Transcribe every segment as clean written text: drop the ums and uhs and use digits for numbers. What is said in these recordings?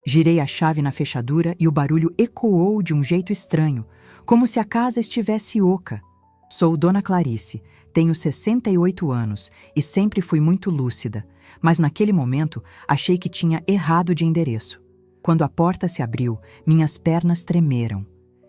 Girei a chave na fechadura e o barulho ecoou de um jeito estranho, como se a casa estivesse oca. Sou Dona Clarice, tenho 68 anos e sempre fui muito lúcida, mas naquele momento achei que tinha errado de endereço. Quando a porta se abriu, minhas pernas tremeram.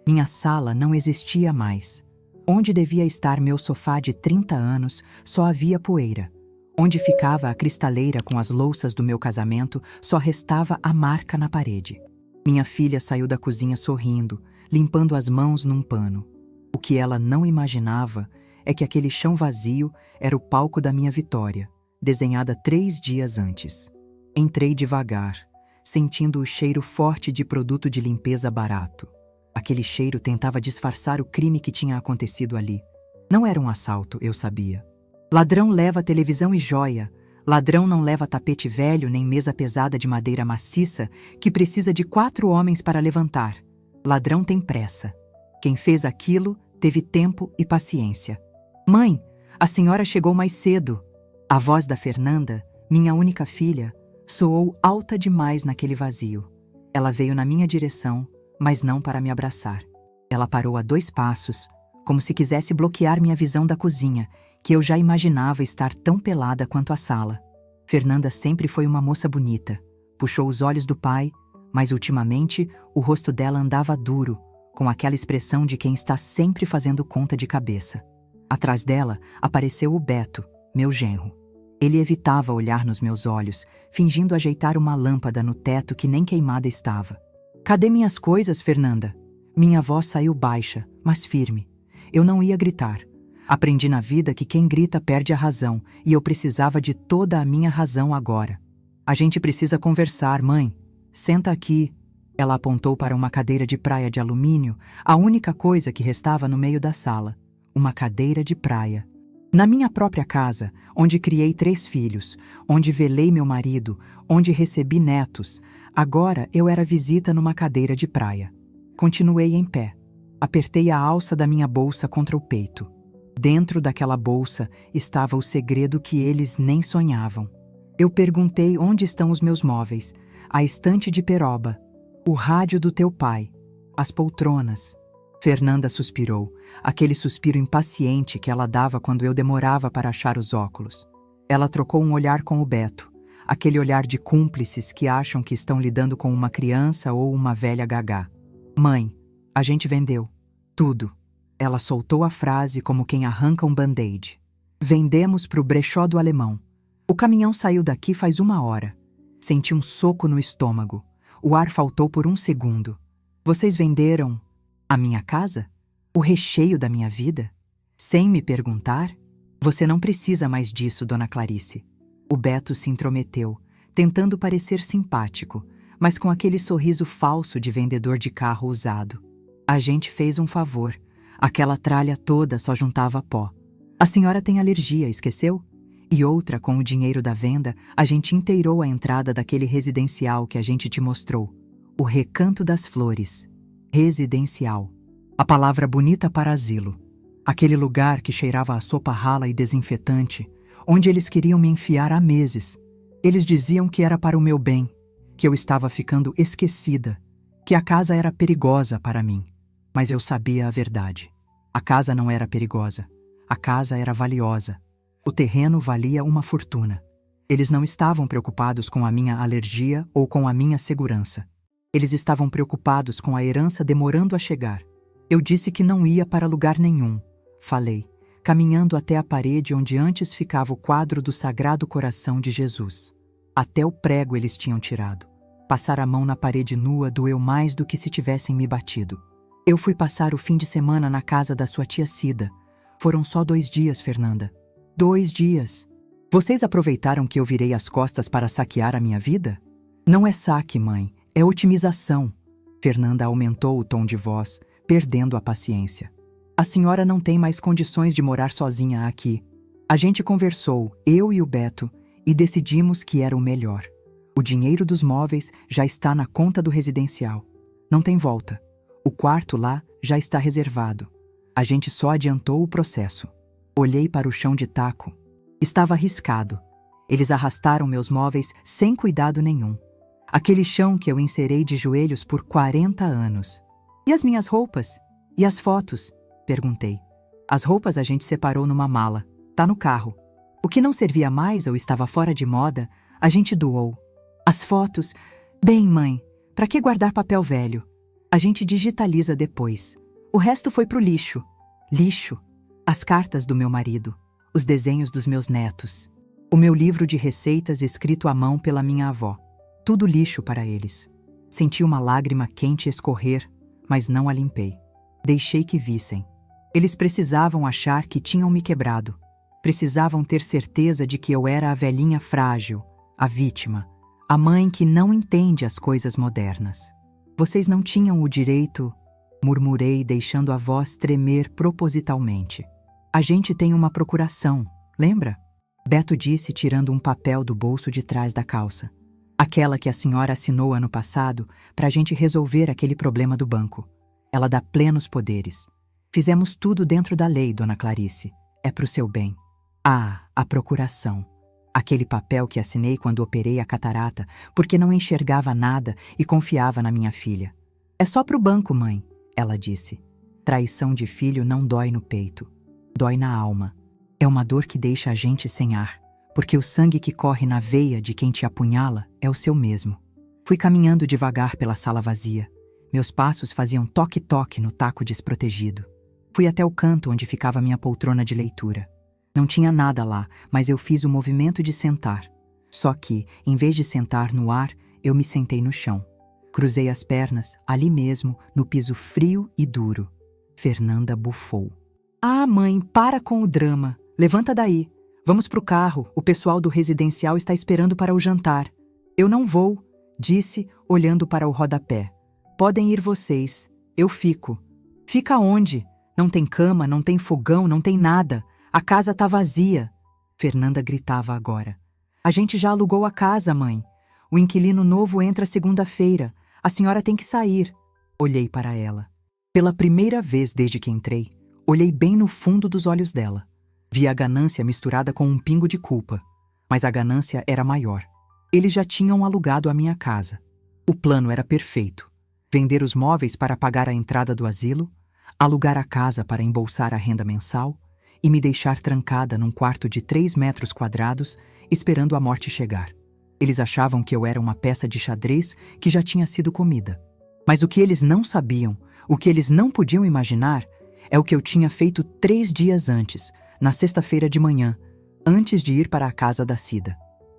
Minha sala não existia mais. Onde devia estar meu sofá de 30 anos, só havia poeira. Onde ficava a cristaleira com as louças do meu casamento, só restava a marca na parede. Minha filha saiu da cozinha sorrindo, limpando as mãos num pano. O que ela não imaginava é que aquele chão vazio era o palco da minha vitória, desenhada 3 dias antes. Entrei devagar, sentindo o cheiro forte de produto de limpeza barato. Aquele cheiro tentava disfarçar o crime que tinha acontecido ali. Não era um assalto, eu sabia. Ladrão leva televisão e joia. Ladrão não leva tapete velho nem mesa pesada de madeira maciça que precisa de 4 homens para levantar. Ladrão tem pressa. Quem fez aquilo teve tempo e paciência. Mãe, a senhora chegou mais cedo. A voz da Fernanda, minha única filha, soou alta demais naquele vazio. Ela veio na minha direção, mas não para me abraçar. Ela parou a 2 passos, como se quisesse bloquear minha visão da cozinha, que eu já imaginava estar tão pelada quanto a sala. Fernanda sempre foi uma moça bonita. Puxou os olhos do pai, mas ultimamente o rosto dela andava duro, com aquela expressão de quem está sempre fazendo conta de cabeça. Atrás dela apareceu o Beto, meu genro. Ele evitava olhar nos meus olhos, fingindo ajeitar uma lâmpada no teto que nem queimada estava. Cadê minhas coisas, Fernanda? Minha voz saiu baixa, mas firme. Eu não ia gritar. Aprendi na vida que quem grita perde a razão, e eu precisava de toda a minha razão agora. A gente precisa conversar, mãe. Senta aqui. Ela apontou para uma cadeira de praia de alumínio, a única coisa que restava no meio da sala. Uma cadeira de praia. Na minha própria casa, onde criei 3 filhos, onde velei meu marido, onde recebi netos, agora eu era visita numa cadeira de praia. Continuei em pé. Apertei a alça da minha bolsa contra o peito. Dentro daquela bolsa estava o segredo que eles nem sonhavam. Eu perguntei onde estão os meus móveis, a estante de peroba, o rádio do teu pai, as poltronas. Fernanda suspirou, aquele suspiro impaciente que ela dava quando eu demorava para achar os óculos. Ela trocou um olhar com o Beto, aquele olhar de cúmplices que acham que estão lidando com uma criança ou uma velha gagá. Mãe, a gente vendeu. Tudo. Ela soltou a frase como quem arranca um band-aid. Vendemos pro brechó do alemão. O caminhão saiu daqui faz 1 hora. Senti um soco no estômago. O ar faltou por 1 segundo. Vocês venderam a minha casa? O recheio da minha vida? Sem me perguntar? Você não precisa mais disso, Dona Clarice. O Beto se intrometeu, tentando parecer simpático, mas com aquele sorriso falso de vendedor de carro usado. A gente fez um favor. Aquela tralha toda só juntava pó. A senhora tem alergia, esqueceu? E outra, com o dinheiro da venda, a gente inteirou a entrada daquele residencial que a gente te mostrou. O Recanto das Flores. Residencial. A palavra bonita para asilo. Aquele lugar que cheirava a sopa rala e desinfetante, onde eles queriam me enfiar há meses. Eles diziam que era para o meu bem, que eu estava ficando esquecida, que a casa era perigosa para mim. Mas eu sabia a verdade. A casa não era perigosa. A casa era valiosa. O terreno valia uma fortuna. Eles não estavam preocupados com a minha alergia ou com a minha segurança. Eles estavam preocupados com a herança demorando a chegar. Eu disse que não ia para lugar nenhum. Falei, caminhando até a parede onde antes ficava o quadro do Sagrado Coração de Jesus. Até o prego eles tinham tirado. Passar a mão na parede nua doeu mais do que se tivessem me batido. Eu fui passar o fim de semana na casa da sua tia Cida. Foram só 2 dias, Fernanda. 2 dias. Vocês aproveitaram que eu virei as costas para saquear a minha vida? Não é saque, mãe. É otimização. Fernanda aumentou o tom de voz, perdendo a paciência. A senhora não tem mais condições de morar sozinha aqui. A gente conversou, eu e o Beto, e decidimos que era o melhor. O dinheiro dos móveis já está na conta do residencial. Não tem volta. O quarto lá já está reservado. A gente só adiantou o processo. Olhei para o chão de taco. Estava riscado. Eles arrastaram meus móveis sem cuidado nenhum. Aquele chão que eu encerei de joelhos por 40 anos. E as minhas roupas? E as fotos? Perguntei. As roupas a gente separou numa mala. Tá no carro. O que não servia mais ou estava fora de moda, a gente doou. As fotos... Bem, mãe, pra que guardar papel velho? A gente digitaliza depois. O resto foi pro lixo. Lixo. As cartas do meu marido. Os desenhos dos meus netos. O meu livro de receitas escrito à mão pela minha avó. Tudo lixo para eles. Senti uma lágrima quente escorrer, mas não a limpei. Deixei que vissem. Eles precisavam achar que tinham me quebrado. Precisavam ter certeza de que eu era a velhinha frágil, a vítima, a mãe que não entende as coisas modernas. Vocês não tinham o direito, murmurei, deixando a voz tremer propositalmente. A gente tem uma procuração, lembra? Beto disse, tirando um papel do bolso de trás da calça. Aquela que a senhora assinou ano passado para a gente resolver aquele problema do banco. Ela dá plenos poderes. Fizemos tudo dentro da lei, dona Clarice. É pro seu bem. Ah, a procuração. Aquele papel que assinei quando operei a catarata, porque não enxergava nada e confiava na minha filha. É só pro banco, mãe, ela disse. Traição de filho não dói no peito. Dói na alma. É uma dor que deixa a gente sem ar, porque o sangue que corre na veia de quem te apunhala é o seu mesmo. Fui caminhando devagar pela sala vazia. Meus passos faziam toque-toque no taco desprotegido. Fui até o canto onde ficava minha poltrona de leitura. Não tinha nada lá, mas eu fiz o movimento de sentar. Só que, em vez de sentar no ar, eu me sentei no chão. Cruzei as pernas, ali mesmo, no piso frio e duro. Fernanda bufou. Ah, mãe, para com o drama. Levanta daí. Vamos pro carro, o pessoal do residencial está esperando para o jantar. Eu não vou, disse, olhando para o rodapé. Podem ir vocês, eu fico. Fica onde? Não tem cama, não tem fogão, não tem nada. A casa tá vazia. Fernanda gritava agora. A gente já alugou a casa, mãe. O inquilino novo entra segunda-feira. A senhora tem que sair. Olhei para ela. Pela primeira vez desde que entrei, olhei bem no fundo dos olhos dela. Vi a ganância misturada com um pingo de culpa. Mas a ganância era maior. Eles já tinham alugado a minha casa. O plano era perfeito. Vender os móveis para pagar a entrada do asilo, alugar a casa para embolsar a renda mensal e me deixar trancada num quarto de 3 metros quadrados, esperando a morte chegar. Eles achavam que eu era uma peça de xadrez que já tinha sido comida. Mas o que eles não sabiam, o que eles não podiam imaginar, é o que eu tinha feito 3 dias antes, na sexta-feira de manhã, antes de ir para a casa da Cida.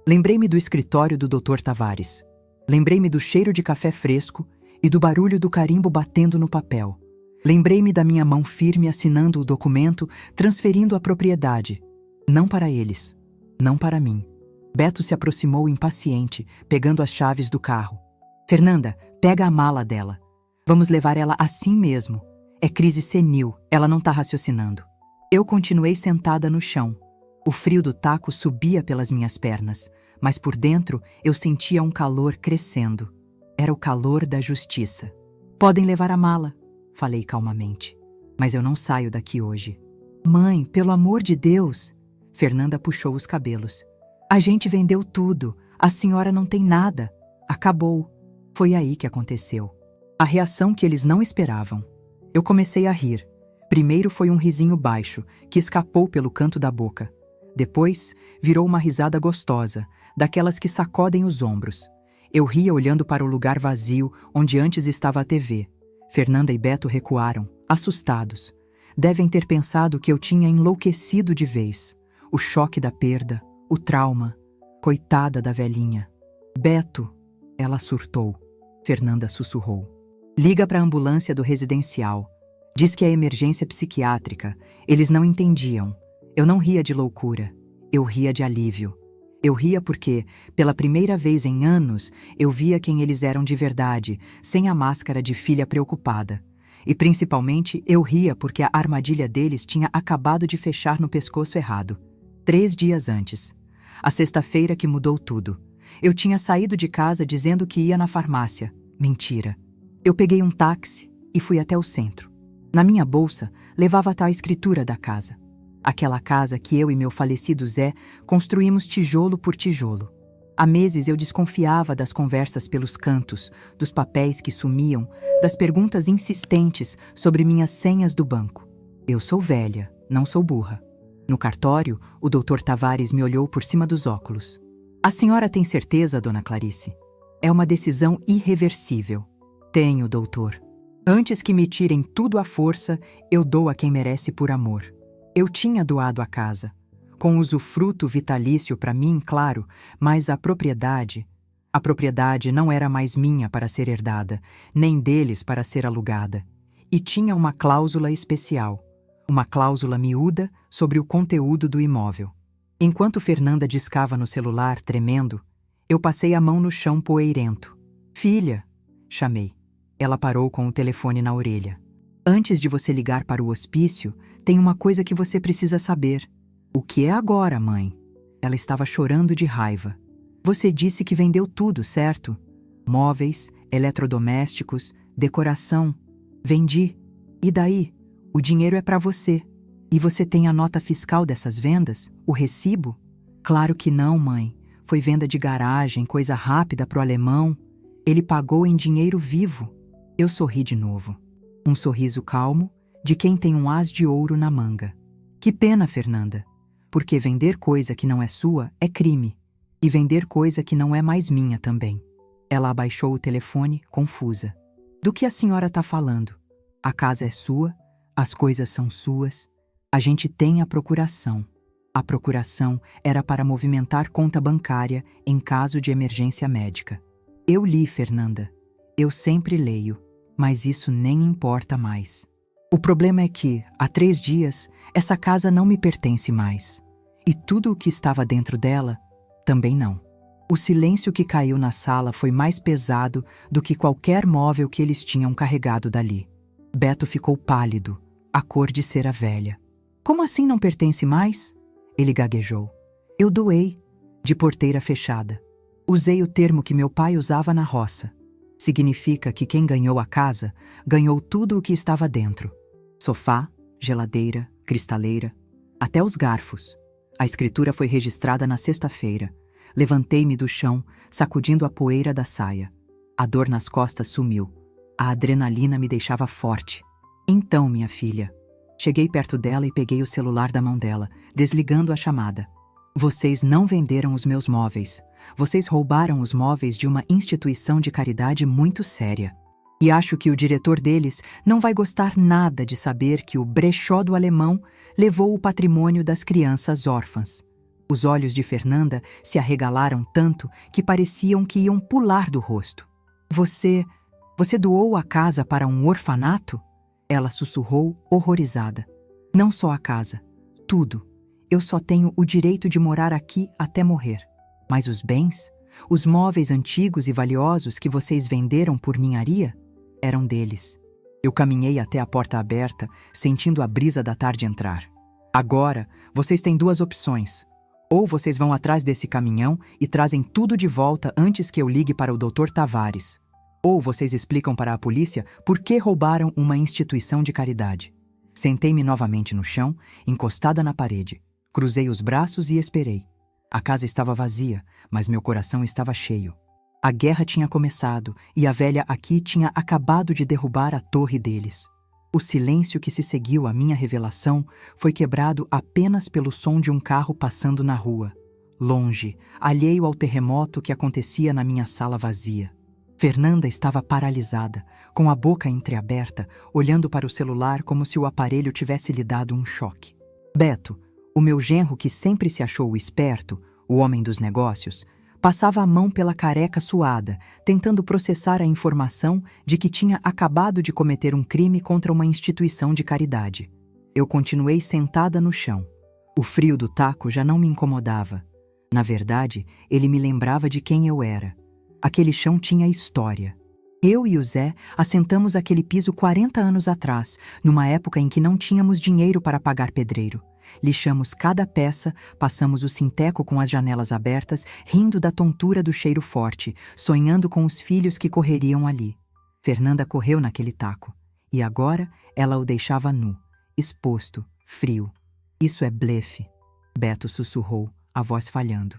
Lembrei-me do escritório do Dr. Tavares. Lembrei-me do cheiro de café fresco e do barulho do carimbo batendo no papel. Lembrei-me da minha mão firme assinando o documento, transferindo a propriedade. Não para eles, não para mim. Beto se aproximou impaciente, pegando as chaves do carro. Fernanda, pega a mala dela. Vamos levar ela assim mesmo. É crise senil, ela não tá raciocinando. Eu continuei sentada no chão. O frio do taco subia pelas minhas pernas, mas por dentro eu sentia um calor crescendo. Era o calor da justiça. Podem levar a mala, falei calmamente. Mas eu não saio daqui hoje. Mãe, pelo amor de Deus! Fernanda puxou os cabelos. A gente vendeu tudo. A senhora não tem nada. Acabou. Foi aí que aconteceu. A reação que eles não esperavam. Eu comecei a rir. Primeiro foi um risinho baixo, que escapou pelo canto da boca. Depois, virou uma risada gostosa, daquelas que sacodem os ombros. Eu ria olhando para o lugar vazio onde antes estava a TV. Fernanda e Beto recuaram, assustados. Devem ter pensado que eu tinha enlouquecido de vez. O choque da perda, o trauma. Coitada da velhinha. Beto, ela surtou. Fernanda sussurrou. Liga para a ambulância do residencial. Diz que é emergência psiquiátrica. Eles não entendiam. Eu não ria de loucura. Eu ria de alívio. Eu ria porque, pela primeira vez em anos, eu via quem eles eram de verdade, sem a máscara de filha preocupada. E principalmente, eu ria porque a armadilha deles tinha acabado de fechar no pescoço errado. 3 dias antes. A sexta-feira que mudou tudo. Eu tinha saído de casa dizendo que ia na farmácia. Mentira. Eu peguei um táxi e fui até o centro. Na minha bolsa, levava a tal escritura da casa. Aquela casa que eu e meu falecido Zé construímos tijolo por tijolo. Há meses eu desconfiava das conversas pelos cantos, dos papéis que sumiam, das perguntas insistentes sobre minhas senhas do banco. Eu sou velha, não sou burra. No cartório, o Dr. Tavares me olhou por cima dos óculos. A senhora tem certeza, dona Clarice? É uma decisão irreversível. Tenho, doutor. Antes que me tirem tudo à força, eu dou a quem merece por amor. Eu tinha doado a casa, com usufruto vitalício para mim, claro, mas a propriedade não era mais minha para ser herdada, nem deles para ser alugada. E tinha uma cláusula especial, uma cláusula miúda sobre o conteúdo do imóvel. Enquanto Fernanda discava no celular, tremendo, eu passei a mão no chão poeirento. Filha, chamei. Ela parou com o telefone na orelha. Antes de você ligar para o hospício, tem uma coisa que você precisa saber. O que é agora, mãe? Ela estava chorando de raiva. Você disse que vendeu tudo, certo? Móveis, eletrodomésticos, decoração. Vendi. E daí? O dinheiro é para você. E você tem a nota fiscal dessas vendas? O recibo? Claro que não, mãe. Foi venda de garagem, coisa rápida pro alemão. Ele pagou em dinheiro vivo. Eu sorri de novo. Um sorriso calmo, de quem tem um as de ouro na manga. Que pena, Fernanda. Porque vender coisa que não é sua é crime. E vender coisa que não é mais minha também. Ela abaixou o telefone, confusa. Do que a senhora está falando? A casa é sua, as coisas são suas. A gente tem a procuração. A procuração era para movimentar conta bancária em caso de emergência médica. Eu li, Fernanda. Eu sempre leio, mas isso nem importa mais. O problema é que, há 3 dias, essa casa não me pertence mais. E tudo o que estava dentro dela, também não. O silêncio que caiu na sala foi mais pesado do que qualquer móvel que eles tinham carregado dali. Beto ficou pálido, a cor de cera velha. Como assim não pertence mais? Ele gaguejou. Eu doei, de porteira fechada. Usei o termo que meu pai usava na roça. Significa que quem ganhou a casa, ganhou tudo o que estava dentro. Sofá, geladeira, cristaleira, até os garfos. A escritura foi registrada na sexta-feira. Levantei-me do chão, sacudindo a poeira da saia. A dor nas costas sumiu. A adrenalina me deixava forte. Então, minha filha. Cheguei perto dela e peguei o celular da mão dela, desligando a chamada. Vocês não venderam os meus móveis. Vocês roubaram os móveis de uma instituição de caridade muito séria. E acho que o diretor deles não vai gostar nada de saber que o brechó do alemão levou o patrimônio das crianças órfãs. Os olhos de Fernanda se arregalaram tanto que pareciam que iam pular do rosto. Você doou a casa para um orfanato? Ela sussurrou, horrorizada. Não só a casa, tudo. Eu só tenho o direito de morar aqui até morrer. Mas os bens, os móveis antigos e valiosos que vocês venderam por ninharia, eram deles. Eu caminhei até a porta aberta, sentindo a brisa da tarde entrar. Agora, vocês têm 2 opções. Ou vocês vão atrás desse caminhão e trazem tudo de volta antes que eu ligue para o Dr. Tavares. Ou vocês explicam para a polícia por que roubaram uma instituição de caridade. Sentei-me novamente no chão, encostada na parede. Cruzei os braços e esperei. A casa estava vazia, mas meu coração estava cheio. A guerra tinha começado e a velha aqui tinha acabado de derrubar a torre deles. O silêncio que se seguiu à minha revelação foi quebrado apenas pelo som de um carro passando na rua. Longe, alheio ao terremoto que acontecia na minha sala vazia. Fernanda estava paralisada, com a boca entreaberta, olhando para o celular como se o aparelho tivesse lhe dado um choque. Beto, o meu genro que sempre se achou o esperto, o homem dos negócios, passava a mão pela careca suada, tentando processar a informação de que tinha acabado de cometer um crime contra uma instituição de caridade. Eu continuei sentada no chão. O frio do taco já não me incomodava. Na verdade, ele me lembrava de quem eu era. Aquele chão tinha história. Eu e o Zé assentamos aquele piso 40 anos atrás, numa época em que não tínhamos dinheiro para pagar pedreiro. Lixamos cada peça, passamos o sinteco com as janelas abertas, rindo da tontura do cheiro forte, sonhando com os filhos que correriam ali. Fernanda correu naquele taco. E agora ela o deixava nu, exposto, frio. Isso é blefe, Beto sussurrou, a voz falhando.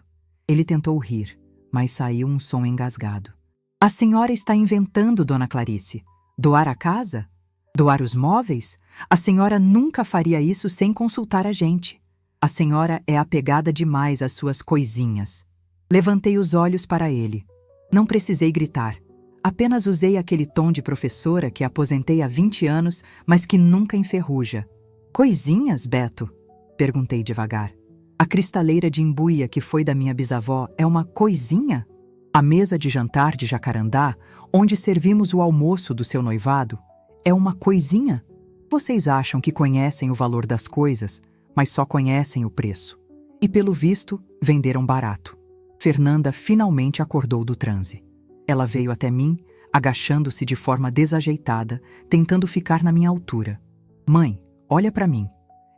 Ele tentou rir, mas saiu um som engasgado. A senhora está inventando, Dona Clarice. Doar a casa? Doar os móveis? A senhora nunca faria isso sem consultar a gente. A senhora é apegada demais às suas coisinhas. Levantei os olhos para ele. Não precisei gritar. Apenas usei aquele tom de professora que aposentei há 20 anos, mas que nunca enferruja. Coisinhas, Beto? Perguntei devagar. A cristaleira de embuia que foi da minha bisavó é uma coisinha? A mesa de jantar de Jacarandá, onde servimos o almoço do seu noivado, é uma coisinha? Vocês acham que conhecem o valor das coisas, mas só conhecem o preço. E pelo visto, venderam barato. Fernanda finalmente acordou do transe. Ela veio até mim, agachando-se de forma desajeitada, tentando ficar na minha altura. Mãe, olha para mim.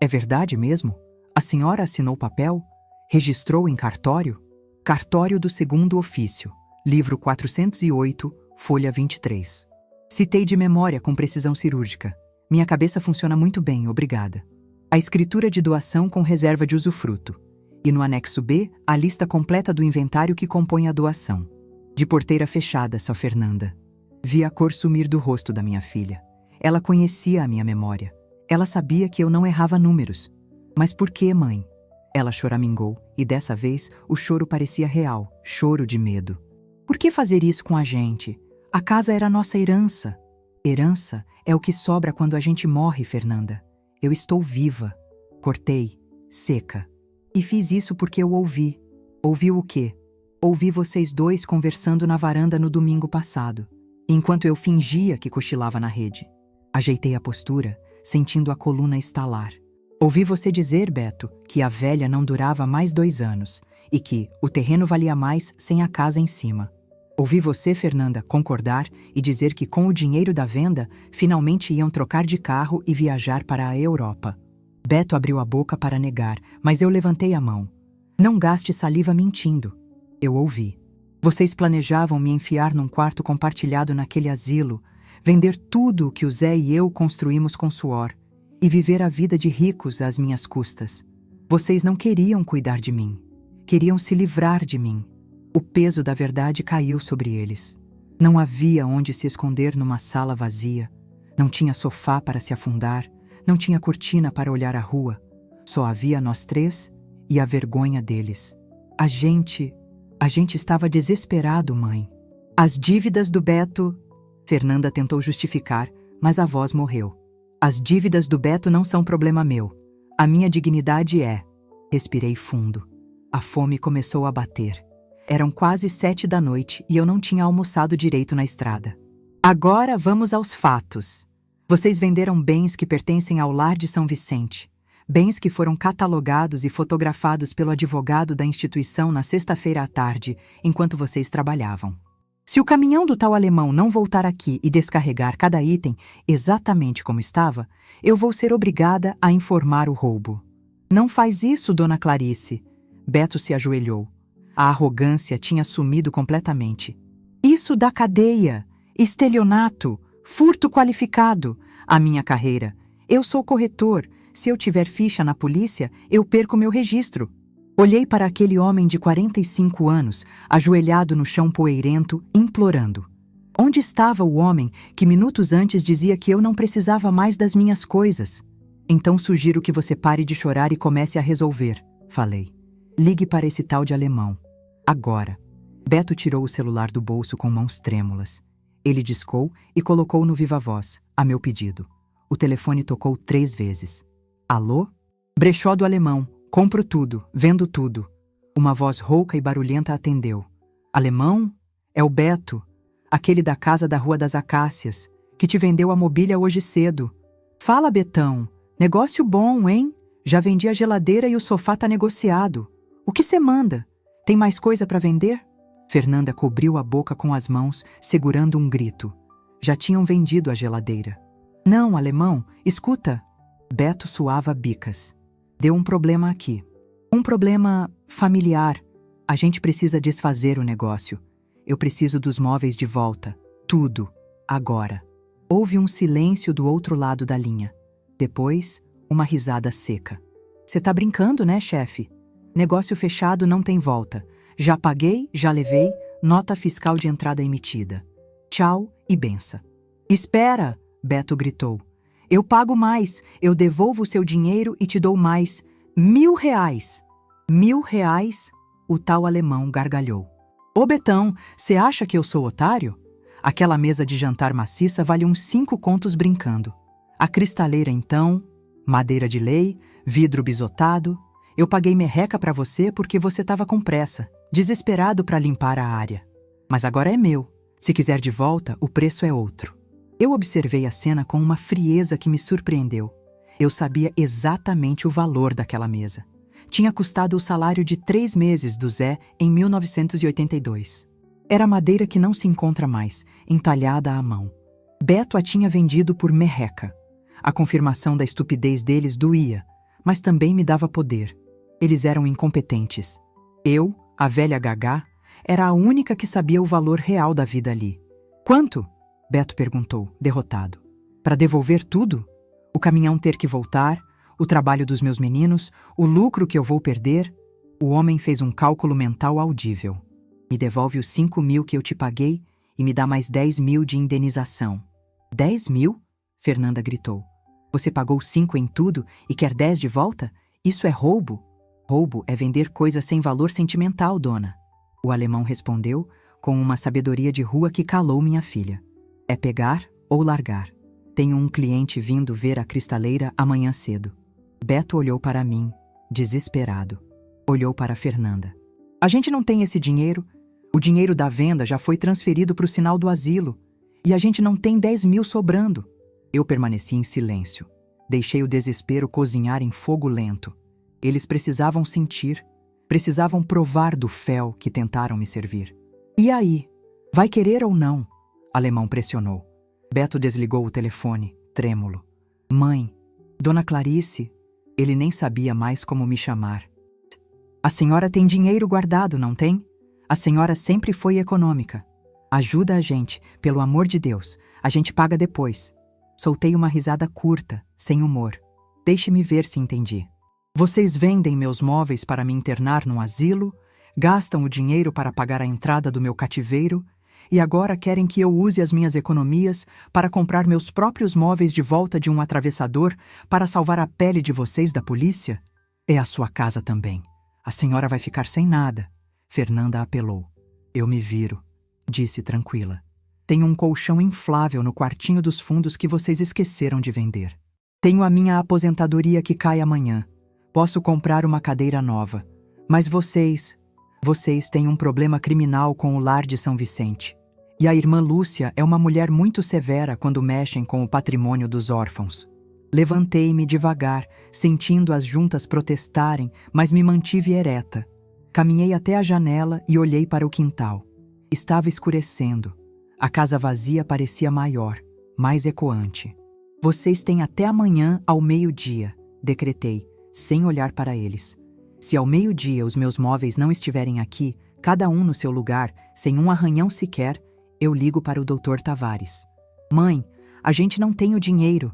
É verdade mesmo? A senhora assinou papel? Registrou em cartório? Cartório do segundo ofício, livro 408, folha 23. Citei de memória com precisão cirúrgica. Minha cabeça funciona muito bem, obrigada. A escritura de doação com reserva de usufruto. E no anexo B, a lista completa do inventário que compõe a doação. De porteira fechada, só Fernanda. Vi a cor sumir do rosto da minha filha. Ela conhecia a minha memória. Ela sabia que eu não errava números. Mas por que, mãe? Ela choramingou, e dessa vez o choro parecia real, choro de medo. Por que fazer isso com a gente? A casa era nossa herança. Herança é o que sobra quando a gente morre, Fernanda. Eu estou viva. Cortei, seca. E fiz isso porque eu ouvi. Ouvi o quê? Ouvi vocês dois conversando na varanda no domingo passado, enquanto eu fingia que cochilava na rede. Ajeitei a postura, sentindo a coluna estalar. Ouvi você dizer, Beto, que a velha não durava mais 2 anos e que o terreno valia mais sem a casa em cima. Ouvi você, Fernanda, concordar e dizer que com o dinheiro da venda, finalmente iam trocar de carro e viajar para a Europa. Beto abriu a boca para negar, mas eu levantei a mão. Não gaste saliva mentindo. Eu ouvi. Vocês planejavam me enfiar num quarto compartilhado naquele asilo, vender tudo o que o Zé e eu construímos com suor, e viver a vida de ricos às minhas custas. Vocês não queriam cuidar de mim. Queriam se livrar de mim. O peso da verdade caiu sobre eles. Não havia onde se esconder numa sala vazia. Não tinha sofá para se afundar. Não tinha cortina para olhar a rua. Só havia nós 3 e a vergonha deles. A gente estava desesperado, mãe. As dívidas do Beto... Fernanda tentou justificar, mas a voz morreu. As dívidas do Beto não são problema meu. A minha dignidade é... Respirei fundo. A fome começou a bater. Eram quase 7 da noite e eu não tinha almoçado direito na estrada. Agora vamos aos fatos. Vocês venderam bens que pertencem ao Lar de São Vicente. Bens que foram catalogados e fotografados pelo advogado da instituição na sexta-feira à tarde, enquanto vocês trabalhavam. Se o caminhão do tal alemão não voltar aqui e descarregar cada item exatamente como estava, eu vou ser obrigada a informar o roubo. Não faz isso, Dona Clarice. Beto se ajoelhou. A arrogância tinha sumido completamente. Isso dá cadeia, estelionato, furto qualificado. A minha carreira. Eu sou corretor. Se eu tiver ficha na polícia, eu perco meu registro. Olhei para aquele homem de 45 anos, ajoelhado no chão poeirento, implorando. Onde estava o homem que minutos antes dizia que eu não precisava mais das minhas coisas? Então sugiro que você pare de chorar e comece a resolver, falei. Ligue para esse tal de alemão. Agora. Beto tirou o celular do bolso com mãos trêmulas. Ele discou e colocou no viva-voz, a meu pedido. O telefone tocou 3 vezes. Alô? Brechó do alemão. Compro tudo, vendo tudo. Uma voz rouca e barulhenta atendeu. Alemão? É o Beto, aquele da casa da Rua das Acácias, que te vendeu a mobília hoje cedo. Fala, Betão. Negócio bom, hein? Já vendi a geladeira e o sofá tá negociado. O que você manda? Tem mais coisa para vender? Fernanda cobriu a boca com as mãos, segurando um grito. Já tinham vendido a geladeira. Não, alemão, escuta. Beto suava bicas. Deu um problema aqui. Um problema familiar. A gente precisa desfazer o negócio. Eu preciso dos móveis de volta. Tudo. Agora. Houve um silêncio do outro lado da linha. Depois, uma risada seca. Você tá brincando, né, chefe? Negócio fechado não tem volta. Já paguei, já levei, nota fiscal de entrada emitida. Tchau e bença. Espera, Beto gritou. Eu pago mais, eu devolvo o seu dinheiro e te dou mais. R$ 1.000. R$ 1.000? O tal alemão gargalhou. Ô Betão, cê acha que eu sou otário? Aquela mesa de jantar maciça vale uns 5 contos brincando. A cristaleira então, madeira de lei, vidro bisotado. Eu paguei merreca pra você porque você tava com pressa, desesperado pra limpar a área. Mas agora é meu. Se quiser de volta, o preço é outro. Eu observei a cena com uma frieza que me surpreendeu. Eu sabia exatamente o valor daquela mesa. Tinha custado o salário de 3 meses do Zé em 1982. Era madeira que não se encontra mais, entalhada à mão. Beto a tinha vendido por merreca. A confirmação da estupidez deles doía, mas também me dava poder. Eles eram incompetentes. Eu, a velha Gagá, era a única que sabia o valor real da vida ali. Quanto? Beto perguntou, derrotado. Para devolver tudo? O caminhão ter que voltar, o trabalho dos meus meninos, o lucro que eu vou perder? O homem fez um cálculo mental audível. Me devolve os 5.000 que eu te paguei e me dá mais 10.000 de indenização. 10.000? Fernanda gritou. Você pagou 5 em tudo e quer 10 de volta? Isso é roubo? Roubo é vender coisa sem valor sentimental, dona. O alemão respondeu com uma sabedoria de rua que calou minha filha. É pegar ou largar. Tenho um cliente vindo ver a cristaleira amanhã cedo. Beto olhou para mim, desesperado. Olhou para Fernanda. A gente não tem esse dinheiro. O dinheiro da venda já foi transferido para o sinal do asilo. E a gente não tem 10.000 sobrando. Eu permaneci em silêncio. Deixei o desespero cozinhar em fogo lento. Eles precisavam sentir. Precisavam provar do fel que tentaram me servir. E aí? Vai querer ou não? Alemão pressionou. Beto desligou o telefone, trêmulo. Mãe, Dona Clarice. Ele nem sabia mais como me chamar. A senhora tem dinheiro guardado, não tem? A senhora sempre foi econômica. Ajuda a gente, pelo amor de Deus. A gente paga depois. Soltei uma risada curta, sem humor. Deixe-me ver se entendi. Vocês vendem meus móveis para me internar num asilo, gastam o dinheiro para pagar a entrada do meu cativeiro e agora querem que eu use as minhas economias para comprar meus próprios móveis de volta de um atravessador para salvar a pele de vocês da polícia? É a sua casa também. A senhora vai ficar sem nada. Fernanda apelou. Eu me viro, disse tranquila. Tenho um colchão inflável no quartinho dos fundos que vocês esqueceram de vender. Tenho a minha aposentadoria que cai amanhã. Posso comprar uma cadeira nova. Mas vocês têm um problema criminal com o lar de São Vicente. E a irmã Lúcia é uma mulher muito severa quando mexem com o patrimônio dos órfãos. Levantei-me devagar, sentindo as juntas protestarem, mas me mantive ereta. Caminhei até a janela e olhei para o quintal. Estava escurecendo. A casa vazia parecia maior, mais ecoante. Vocês têm até amanhã ao meio-dia, decretei, sem olhar para eles. Se ao meio-dia os meus móveis não estiverem aqui, cada um no seu lugar, sem um arranhão sequer, eu ligo para o Dr. Tavares. Mãe, a gente não tem o dinheiro.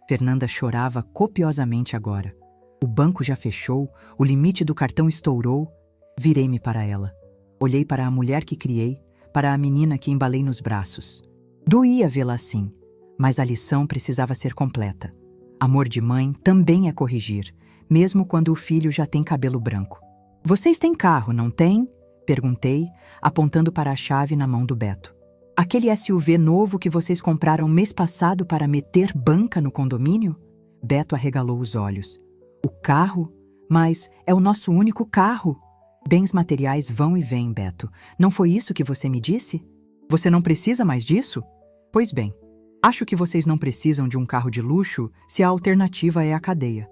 Fernanda chorava copiosamente agora. O banco já fechou, o limite do cartão estourou. Virei-me para ela. Olhei para a mulher que criei, para a menina que embalei nos braços. Doía vê-la assim, mas a lição precisava ser completa. Amor de mãe também é corrigir, mesmo quando o filho já tem cabelo branco. Vocês têm carro, não têm? Perguntei, apontando para a chave na mão do Beto. Aquele SUV novo que vocês compraram mês passado para meter banca no condomínio? Beto arregalou os olhos. O carro? Mas é o nosso único carro. Bens materiais vão e vêm, Beto. Não foi isso que você me disse? Você não precisa mais disso? Pois bem, acho que vocês não precisam de um carro de luxo se a alternativa é a cadeia.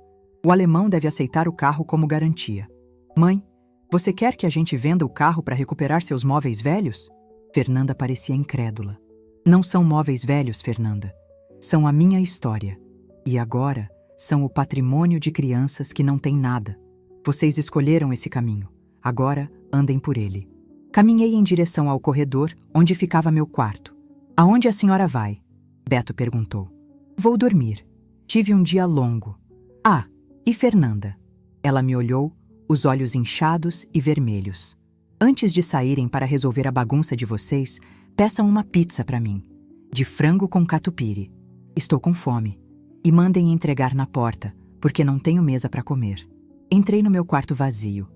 O alemão deve aceitar o carro como garantia. Mãe, você quer que a gente venda o carro para recuperar seus móveis velhos? Fernanda parecia incrédula. Não são móveis velhos, Fernanda. São a minha história. E agora são o patrimônio de crianças que não têm nada. Vocês escolheram esse caminho. Agora andem por ele. Caminhei em direção ao corredor onde ficava meu quarto. Aonde a senhora vai? Beto perguntou. Vou dormir. Tive um dia longo. Ah, e Fernanda? Ela me olhou, os olhos inchados e vermelhos. Antes de saírem para resolver a bagunça de vocês, peçam uma pizza para mim, de frango com catupiry. Estou com fome. E mandem entregar na porta, porque não tenho mesa para comer. Entrei no meu quarto vazio.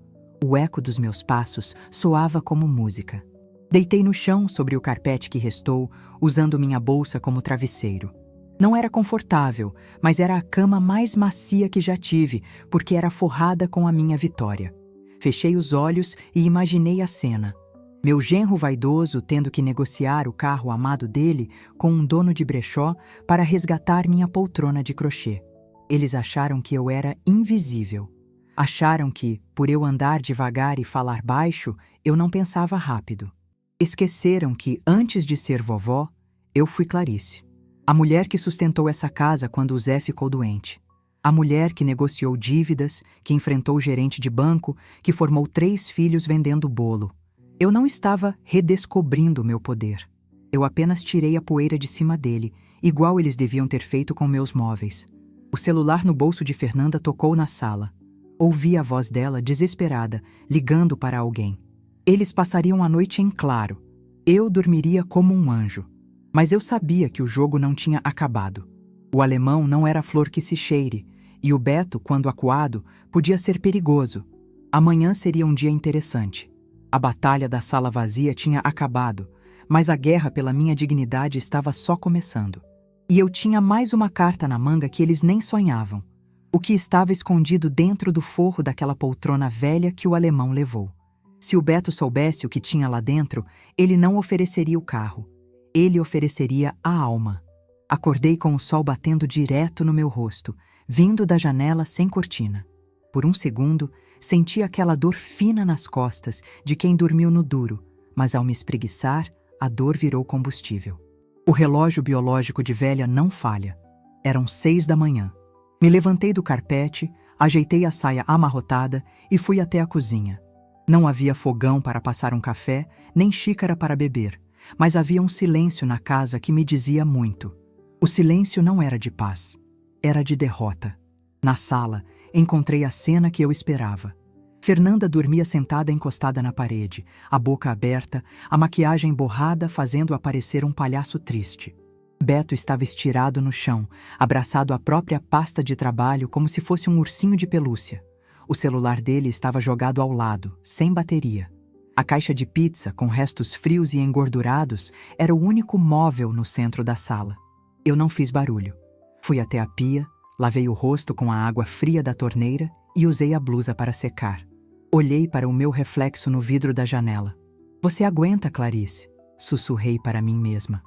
O eco dos meus passos soava como música. Deitei no chão sobre o carpete que restou, usando minha bolsa como travesseiro. Não era confortável, mas era a cama mais macia que já tive, porque era forrada com a minha vitória. Fechei os olhos e imaginei a cena. Meu genro vaidoso tendo que negociar o carro amado dele com um dono de brechó para resgatar minha poltrona de crochê. Eles acharam que eu era invisível. Acharam que, por eu andar devagar e falar baixo, eu não pensava rápido. Esqueceram que, antes de ser vovó, eu fui Clarice. A mulher que sustentou essa casa quando o Zé ficou doente. A mulher que negociou dívidas, que enfrentou o gerente de banco, que formou 3 filhos vendendo bolo. Eu não estava redescobrindo meu poder. Eu apenas tirei a poeira de cima dele, igual eles deviam ter feito com meus móveis. O celular no bolso de Fernanda tocou na sala. Ouvi a voz dela, desesperada, ligando para alguém. Eles passariam a noite em claro. Eu dormiria como um anjo. Mas eu sabia que o jogo não tinha acabado. O alemão não era flor que se cheire, e o Beto, quando acuado, podia ser perigoso. Amanhã seria um dia interessante. A batalha da sala vazia tinha acabado, mas a guerra pela minha dignidade estava só começando. E eu tinha mais uma carta na manga que eles nem sonhavam. O que estava escondido dentro do forro daquela poltrona velha que o alemão levou. Se o Beto soubesse o que tinha lá dentro, ele não ofereceria o carro. Ele ofereceria a alma. Acordei com o sol batendo direto no meu rosto, vindo da janela sem cortina. Por um segundo, senti aquela dor fina nas costas de quem dormiu no duro, mas ao me espreguiçar, a dor virou combustível. O relógio biológico de velha não falha. Eram 6 da manhã. Me levantei do carpete, ajeitei a saia amarrotada e fui até a cozinha. Não havia fogão para passar um café, nem xícara para beber, mas havia um silêncio na casa que me dizia muito. O silêncio não era de paz, era de derrota. Na sala, encontrei a cena que eu esperava. Fernanda dormia sentada encostada na parede, a boca aberta, a maquiagem borrada fazendo aparecer um palhaço triste. Beto estava estirado no chão, abraçado à própria pasta de trabalho como se fosse um ursinho de pelúcia. O celular dele estava jogado ao lado, sem bateria. A caixa de pizza, com restos frios e engordurados, era o único móvel no centro da sala. Eu não fiz barulho. Fui até a pia, lavei o rosto com a água fria da torneira e usei a blusa para secar. Olhei para o meu reflexo no vidro da janela. Você aguenta, Clarice, sussurrei para mim mesma.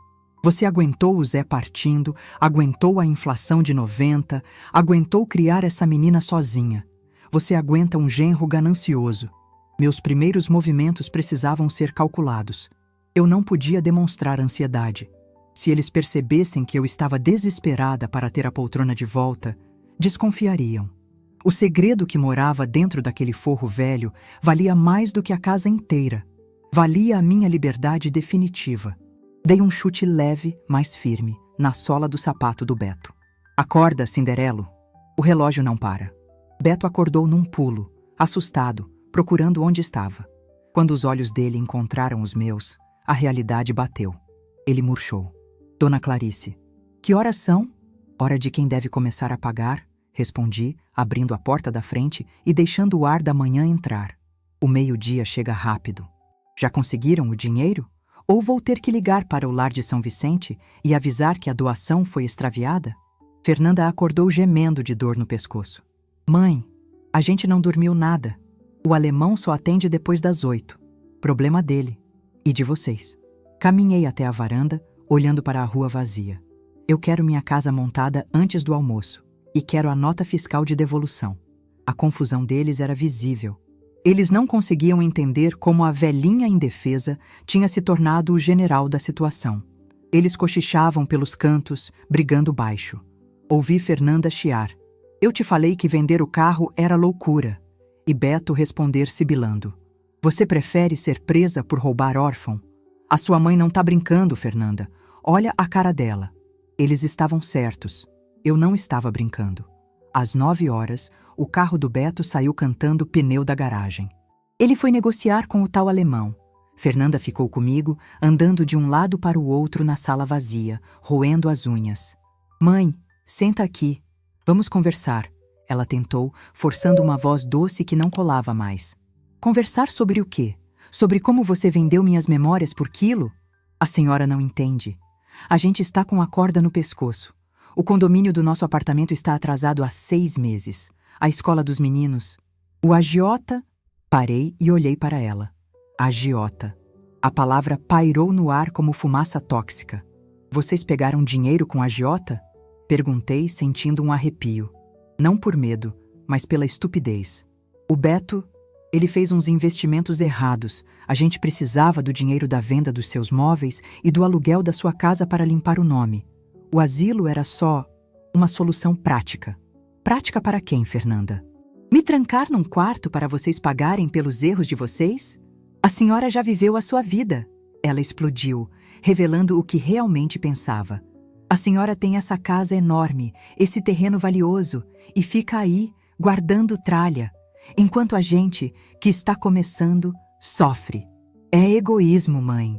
Você aguentou o Zé partindo, aguentou a inflação de 90, aguentou criar essa menina sozinha. Você aguenta um genro ganancioso. Meus primeiros movimentos precisavam ser calculados. Eu não podia demonstrar ansiedade. Se eles percebessem que eu estava desesperada para ter a poltrona de volta, desconfiariam. O segredo que morava dentro daquele forro velho valia mais do que a casa inteira. Valia a minha liberdade definitiva. Dei um chute leve, mas firme, na sola do sapato do Beto. Acorda, Cinderelo. O relógio não para. Beto acordou num pulo, assustado, procurando onde estava. Quando os olhos dele encontraram os meus, a realidade bateu. Ele murchou. Dona Clarice. Que horas são? Hora de quem deve começar a pagar, respondi, abrindo a porta da frente e deixando o ar da manhã entrar. O meio-dia chega rápido. Já conseguiram o dinheiro? Ou vou ter que ligar para o lar de São Vicente e avisar que a doação foi extraviada? Fernanda acordou gemendo de dor no pescoço. Mãe, a gente não dormiu nada. O alemão só atende depois das 8. Problema dele. E de vocês. Caminhei até a varanda, olhando para a rua vazia. Eu quero minha casa montada antes do almoço. E quero a nota fiscal de devolução. A confusão deles era visível. Eles não conseguiam entender como a velhinha indefesa tinha se tornado o general da situação. Eles cochichavam pelos cantos, brigando baixo. Ouvi Fernanda chiar. Eu te falei que vender o carro era loucura. E Beto responder sibilando. Você prefere ser presa por roubar órfão? A sua mãe não tá brincando, Fernanda. Olha a cara dela. Eles estavam certos. Eu não estava brincando. Às 9 horas, o carro do Beto saiu cantando pneu da garagem. Ele foi negociar com o tal alemão. Fernanda ficou comigo, andando de um lado para o outro na sala vazia, roendo as unhas. Mãe, senta aqui. Vamos conversar. Ela tentou, forçando uma voz doce que não colava mais. Conversar sobre o quê? Sobre como você vendeu minhas memórias por quilo? A senhora não entende. A gente está com a corda no pescoço. O condomínio do nosso apartamento está atrasado há 6 meses. A escola dos meninos. O agiota... Parei e olhei para ela. Agiota. A palavra pairou no ar como fumaça tóxica. Vocês pegaram dinheiro com agiota? Perguntei, sentindo um arrepio. Não por medo, mas pela estupidez. O Beto, ele fez uns investimentos errados. A gente precisava do dinheiro da venda dos seus móveis e do aluguel da sua casa para limpar o nome. O asilo era só uma solução prática. Prática para quem, Fernanda? Me trancar num quarto para vocês pagarem pelos erros de vocês? A senhora já viveu a sua vida. Ela explodiu, revelando o que realmente pensava. A senhora tem essa casa enorme, esse terreno valioso, e fica aí, guardando tralha, enquanto a gente, que está começando, sofre. É egoísmo, mãe.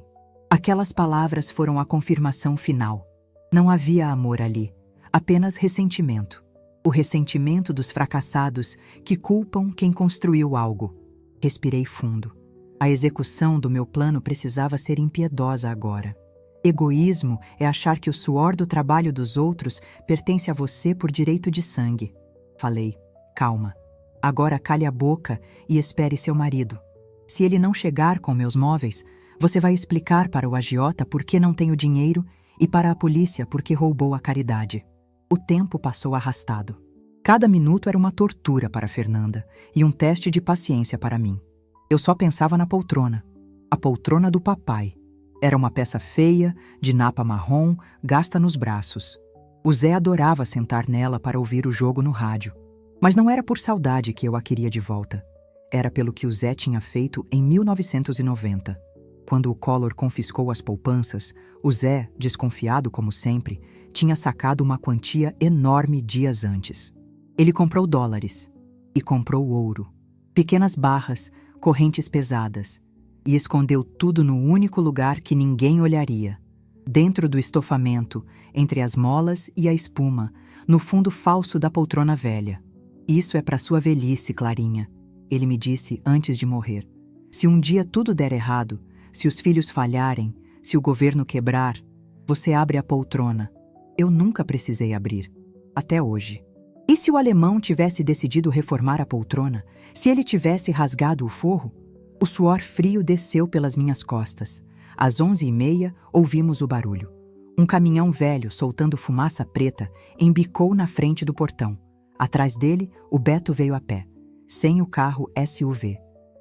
Aquelas palavras foram a confirmação final. Não havia amor ali, apenas ressentimento. O ressentimento dos fracassados que culpam quem construiu algo. Respirei fundo. A execução do meu plano precisava ser impiedosa agora. Egoísmo é achar que o suor do trabalho dos outros pertence a você por direito de sangue. Falei, calma. Agora cale a boca e espere seu marido. Se ele não chegar com meus móveis, você vai explicar para o agiota por que não tenho dinheiro e para a polícia por que roubou a caridade. O tempo passou arrastado. Cada minuto era uma tortura para Fernanda e um teste de paciência para mim. Eu só pensava na poltrona. A poltrona do papai. Era uma peça feia, de napa marrom, gasta nos braços. O Zé adorava sentar nela para ouvir o jogo no rádio. Mas não era por saudade que eu a queria de volta. Era pelo que o Zé tinha feito em 1990. Quando o Collor confiscou as poupanças, o Zé, desconfiado como sempre, tinha sacado uma quantia enorme dias antes. Ele comprou dólares e comprou ouro, pequenas barras, correntes pesadas, e escondeu tudo no único lugar que ninguém olharia. Dentro do estofamento, entre as molas e a espuma, no fundo falso da poltrona velha. Isso é para sua velhice, Clarinha, ele me disse antes de morrer. Se um dia tudo der errado, se os filhos falharem, se o governo quebrar, você abre a poltrona. Eu nunca precisei abrir. Até hoje. E se o alemão tivesse decidido reformar a poltrona? Se ele tivesse rasgado o forro? O suor frio desceu pelas minhas costas. Às 11h30, ouvimos o barulho. Um caminhão velho, soltando fumaça preta, embicou na frente do portão. Atrás dele, o Beto veio a pé, sem o carro SUV.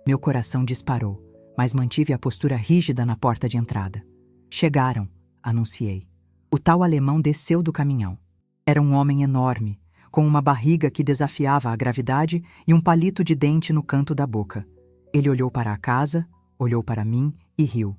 Meu coração disparou, mas mantive a postura rígida na porta de entrada. Chegaram, anunciei. O tal alemão desceu do caminhão. Era um homem enorme, com uma barriga que desafiava a gravidade e um palito de dente no canto da boca. Ele olhou para a casa, olhou para mim e riu.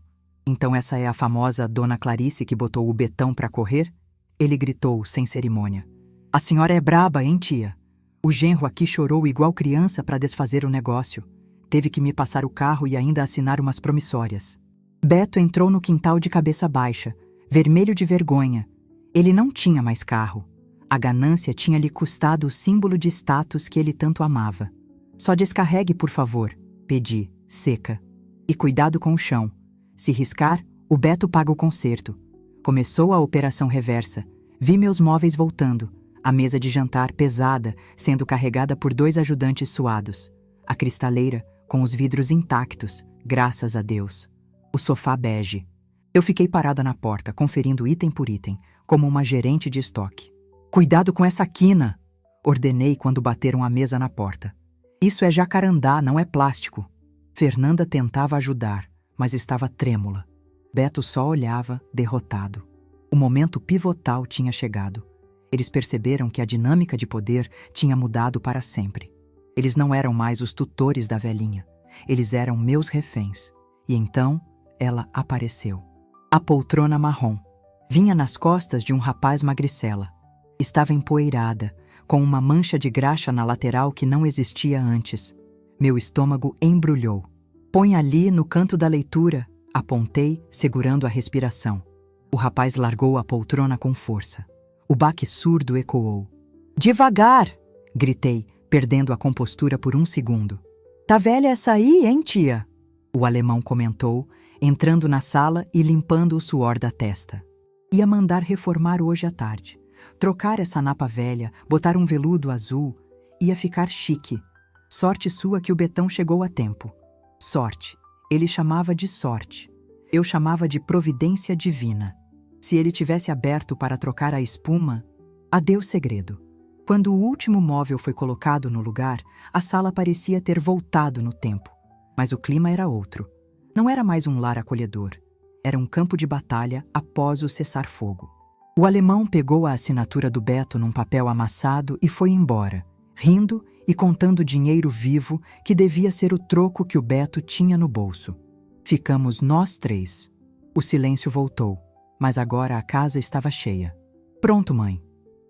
Então essa é a famosa Dona Clarice que botou o Betão para correr? Ele gritou, sem cerimônia. A senhora é braba, hein, tia? O genro aqui chorou igual criança para desfazer o negócio. Teve que me passar o carro e ainda assinar umas promissórias. Beto entrou no quintal de cabeça baixa, vermelho de vergonha. Ele não tinha mais carro. A ganância tinha lhe custado o símbolo de status que ele tanto amava. Só descarregue, por favor, pedi, seca. E cuidado com o chão. Se riscar, o Beto paga o conserto. Começou a operação reversa. Vi meus móveis voltando. A mesa de jantar pesada, sendo carregada por 2 ajudantes suados. A cristaleira, com os vidros intactos, graças a Deus. O sofá bege. Eu fiquei parada na porta, conferindo item por item, como uma gerente de estoque. Cuidado com essa quina! Ordenei quando bateram a mesa na porta. Isso é jacarandá, não é plástico. Fernanda tentava ajudar, mas estava trêmula. Beto só olhava, derrotado. O momento pivotal tinha chegado. Eles perceberam que a dinâmica de poder tinha mudado para sempre. Eles não eram mais os tutores da velhinha. Eles eram meus reféns. E então, ela apareceu. A poltrona marrom. Vinha nas costas de um rapaz magricela. Estava empoeirada, com uma mancha de graxa na lateral que não existia antes. Meu estômago embrulhou. Põe ali no canto da leitura, apontei, segurando a respiração. O rapaz largou a poltrona com força. O baque surdo ecoou. Devagar! Gritei, perdendo a compostura por um segundo. Tá velha essa aí, hein, tia? O alemão comentou, entrando na sala e limpando o suor da testa. Ia mandar reformar hoje à tarde. Trocar essa napa velha, botar um veludo azul. Ia ficar chique. Sorte sua que o Betão chegou a tempo. Sorte. Ele chamava de sorte. Eu chamava de providência divina. Se ele tivesse aberto para trocar a espuma, adeus segredo. Quando o último móvel foi colocado no lugar, a sala parecia ter voltado no tempo. Mas o clima era outro. Não era mais um lar acolhedor. Era um campo de batalha após o cessar-fogo. O alemão pegou a assinatura do Beto num papel amassado e foi embora, rindo e contando dinheiro vivo que devia ser o troco que o Beto tinha no bolso. Ficamos nós três. O silêncio voltou, mas agora a casa estava cheia. Pronto, mãe.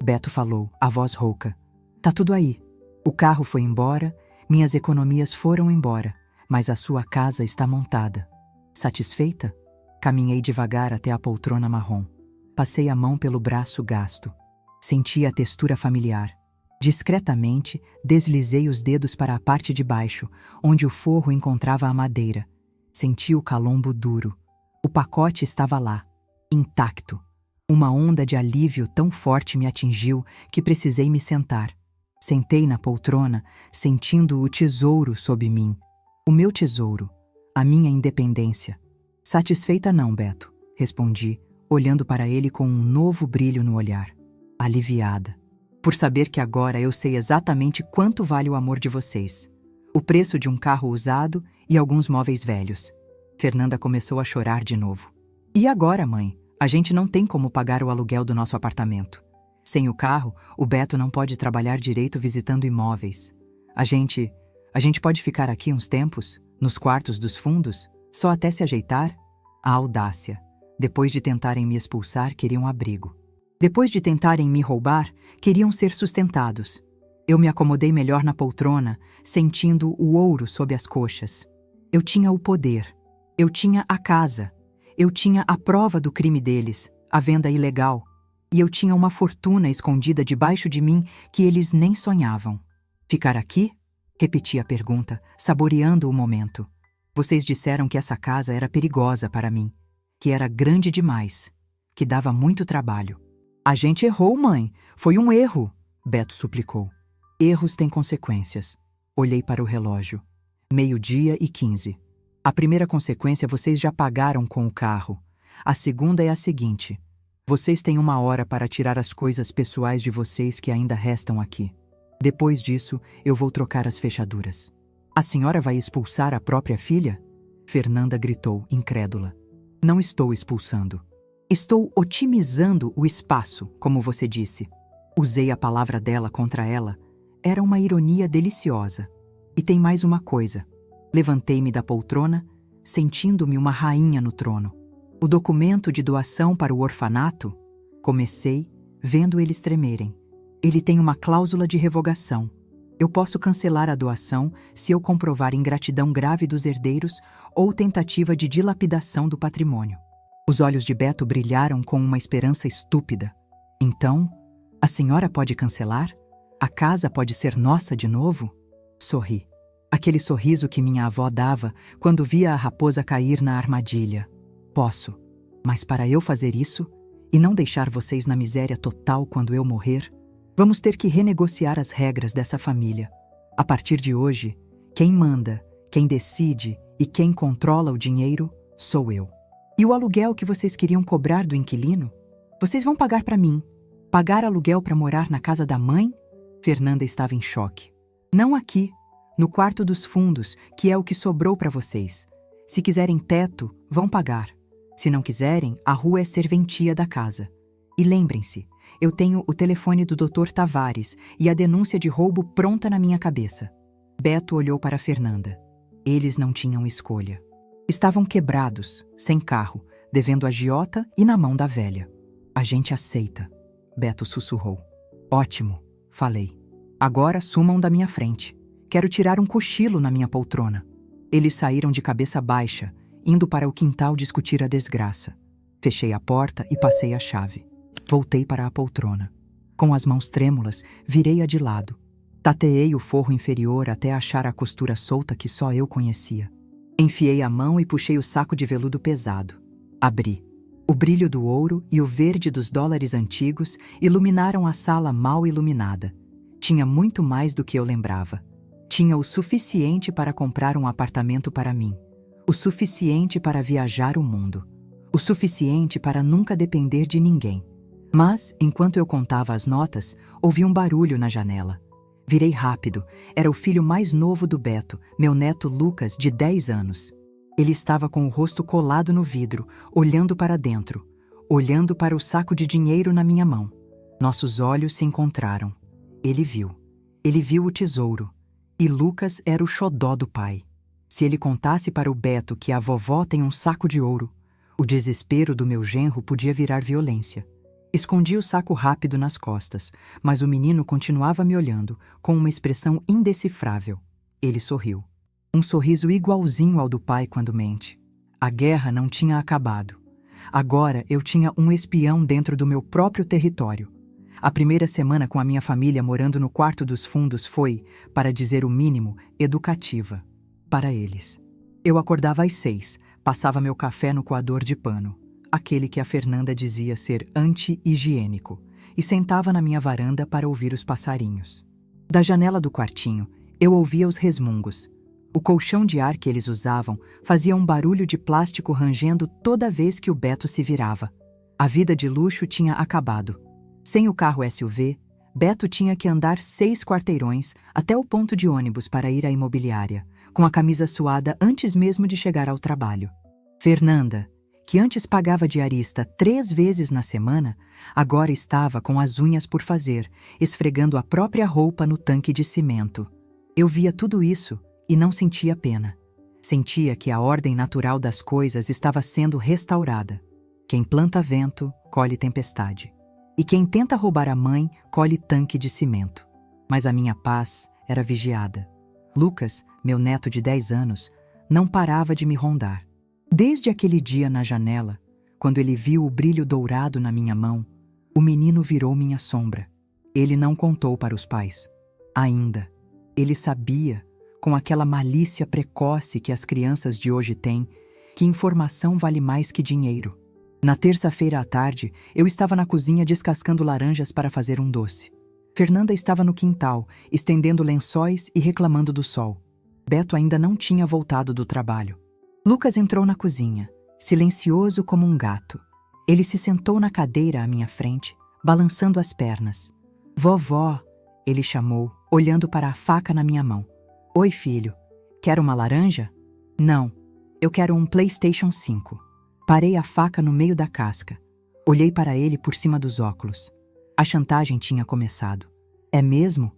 Beto falou, a voz rouca. Tá tudo aí. O carro foi embora, minhas economias foram embora, mas a sua casa está montada. Satisfeita? Caminhei devagar até a poltrona marrom. Passei a mão pelo braço gasto. Senti a textura familiar. Discretamente, deslizei os dedos para a parte de baixo, onde o forro encontrava a madeira. Senti o calombo duro. O pacote estava lá, intacto. Uma onda de alívio tão forte me atingiu que precisei me sentar. Sentei na poltrona, sentindo o tesouro sob mim. O meu tesouro, a minha independência. Satisfeita não, Beto, respondi, olhando para ele com um novo brilho no olhar. Aliviada. Por saber que agora eu sei exatamente quanto vale o amor de vocês. O preço de um carro usado e alguns móveis velhos. Fernanda começou a chorar de novo. E agora, mãe? A gente não tem como pagar o aluguel do nosso apartamento. Sem o carro, o Beto não pode trabalhar direito visitando imóveis. A gente pode ficar aqui uns tempos, nos quartos dos fundos, só até se ajeitar? A audácia. Depois de tentarem me expulsar, queriam abrigo. Depois de tentarem me roubar, queriam ser sustentados. Eu me acomodei melhor na poltrona, sentindo o ouro sob as coxas. Eu tinha o poder. Eu tinha a casa. Eu tinha a prova do crime deles, a venda ilegal. E eu tinha uma fortuna escondida debaixo de mim que eles nem sonhavam. Ficar aqui? Repeti a pergunta, saboreando o momento. Vocês disseram que essa casa era perigosa para mim, que era grande demais, que dava muito trabalho. A gente errou, mãe. Foi um erro, Beto suplicou. Erros têm consequências. Olhei para o relógio. 12:15. A primeira consequência vocês já pagaram com o carro. A segunda é a seguinte. Vocês têm 1 hora para tirar as coisas pessoais de vocês que ainda restam aqui. Depois disso, eu vou trocar as fechaduras. A senhora vai expulsar a própria filha? Fernanda gritou, incrédula. Não estou expulsando. Estou otimizando o espaço, como você disse. Usei a palavra dela contra ela. Era uma ironia deliciosa. E tem mais uma coisa. Levantei-me da poltrona, sentindo-me uma rainha no trono. O documento de doação para o orfanato? Comecei, vendo eles tremerem. Ele tem uma cláusula de revogação. Eu posso cancelar a doação se eu comprovar ingratidão grave dos herdeiros ou tentativa de dilapidação do patrimônio. Os olhos de Beto brilharam com uma esperança estúpida. Então, a senhora pode cancelar? A casa pode ser nossa de novo? Sorri. Aquele sorriso que minha avó dava quando via a raposa cair na armadilha. Posso, mas para eu fazer isso, e não deixar vocês na miséria total quando eu morrer, vamos ter que renegociar as regras dessa família. A partir de hoje, quem manda, quem decide e quem controla o dinheiro sou eu. E o aluguel que vocês queriam cobrar do inquilino? Vocês vão pagar para mim. Pagar aluguel para morar na casa da mãe? Fernanda estava em choque. Não aqui. No quarto dos fundos, que é o que sobrou para vocês. Se quiserem teto, vão pagar. Se não quiserem, a rua é serventia da casa. E lembrem-se, eu tenho o telefone do Dr. Tavares e a denúncia de roubo pronta na minha cabeça. Beto olhou para Fernanda. Eles não tinham escolha. Estavam quebrados, sem carro, devendo a agiota e na mão da velha. A gente aceita, Beto sussurrou. Ótimo, falei. Agora sumam da minha frente. Quero tirar um cochilo na minha poltrona. Eles saíram de cabeça baixa, indo para o quintal discutir a desgraça. Fechei a porta e passei a chave. Voltei para a poltrona. Com as mãos trêmulas, virei-a de lado. Tateei o forro inferior até achar a costura solta que só eu conhecia. Enfiei a mão e puxei o saco de veludo pesado. Abri. O brilho do ouro e o verde dos dólares antigos iluminaram a sala mal iluminada. Tinha muito mais do que eu lembrava. Tinha o suficiente para comprar um apartamento para mim. O suficiente para viajar o mundo. O suficiente para nunca depender de ninguém. Mas, enquanto eu contava as notas, ouvi um barulho na janela. Virei rápido. Era o filho mais novo do Beto, meu neto Lucas, de 10 anos. Ele estava com o rosto colado no vidro, olhando para dentro, olhando para o saco de dinheiro na minha mão. Nossos olhos se encontraram. Ele viu. Ele viu o tesouro. E Lucas era o xodó do pai. Se ele contasse para o Beto que a vovó tem um saco de ouro, o desespero do meu genro podia virar violência. Escondi o saco rápido nas costas, mas o menino continuava me olhando, com uma expressão indecifrável. Ele sorriu. Um sorriso igualzinho ao do pai quando mente. A guerra não tinha acabado. Agora eu tinha um espião dentro do meu próprio território. A primeira semana com a minha família morando no quarto dos fundos foi, para dizer o mínimo, educativa. Para eles. Eu acordava às 6, passava meu café no coador de pano, aquele que a Fernanda dizia ser anti-higiênico, e sentava na minha varanda para ouvir os passarinhos. Da janela do quartinho, eu ouvia os resmungos. O colchão de ar que eles usavam fazia um barulho de plástico rangendo toda vez que o Beto se virava. A vida de luxo tinha acabado. Sem o carro SUV, Beto tinha que andar 6 quarteirões até o ponto de ônibus para ir à imobiliária, com a camisa suada antes mesmo de chegar ao trabalho. Fernanda, que antes pagava diarista 3 vezes na semana, agora estava com as unhas por fazer, esfregando a própria roupa no tanque de cimento. Eu via tudo isso e não sentia pena. Sentia que a ordem natural das coisas estava sendo restaurada. Quem planta vento, colhe tempestade. E quem tenta roubar a mãe, colhe tanque de cimento. Mas a minha paz era vigiada. Lucas, meu neto de 10 anos, não parava de me rondar. Desde aquele dia na janela, quando ele viu o brilho dourado na minha mão, o menino virou minha sombra. Ele não contou para os pais. Ainda. Ele sabia, com aquela malícia precoce que as crianças de hoje têm, que informação vale mais que dinheiro. Na terça-feira à tarde, eu estava na cozinha descascando laranjas para fazer um doce. Fernanda estava no quintal, estendendo lençóis e reclamando do sol. Beto ainda não tinha voltado do trabalho. Lucas entrou na cozinha, silencioso como um gato. Ele se sentou na cadeira à minha frente, balançando as pernas. "Vovó", ele chamou, olhando para a faca na minha mão. "Oi, filho. Quer uma laranja?" "Não. Eu quero um PlayStation 5. Parei a faca no meio da casca. Olhei para ele por cima dos óculos. A chantagem tinha começado. "É mesmo?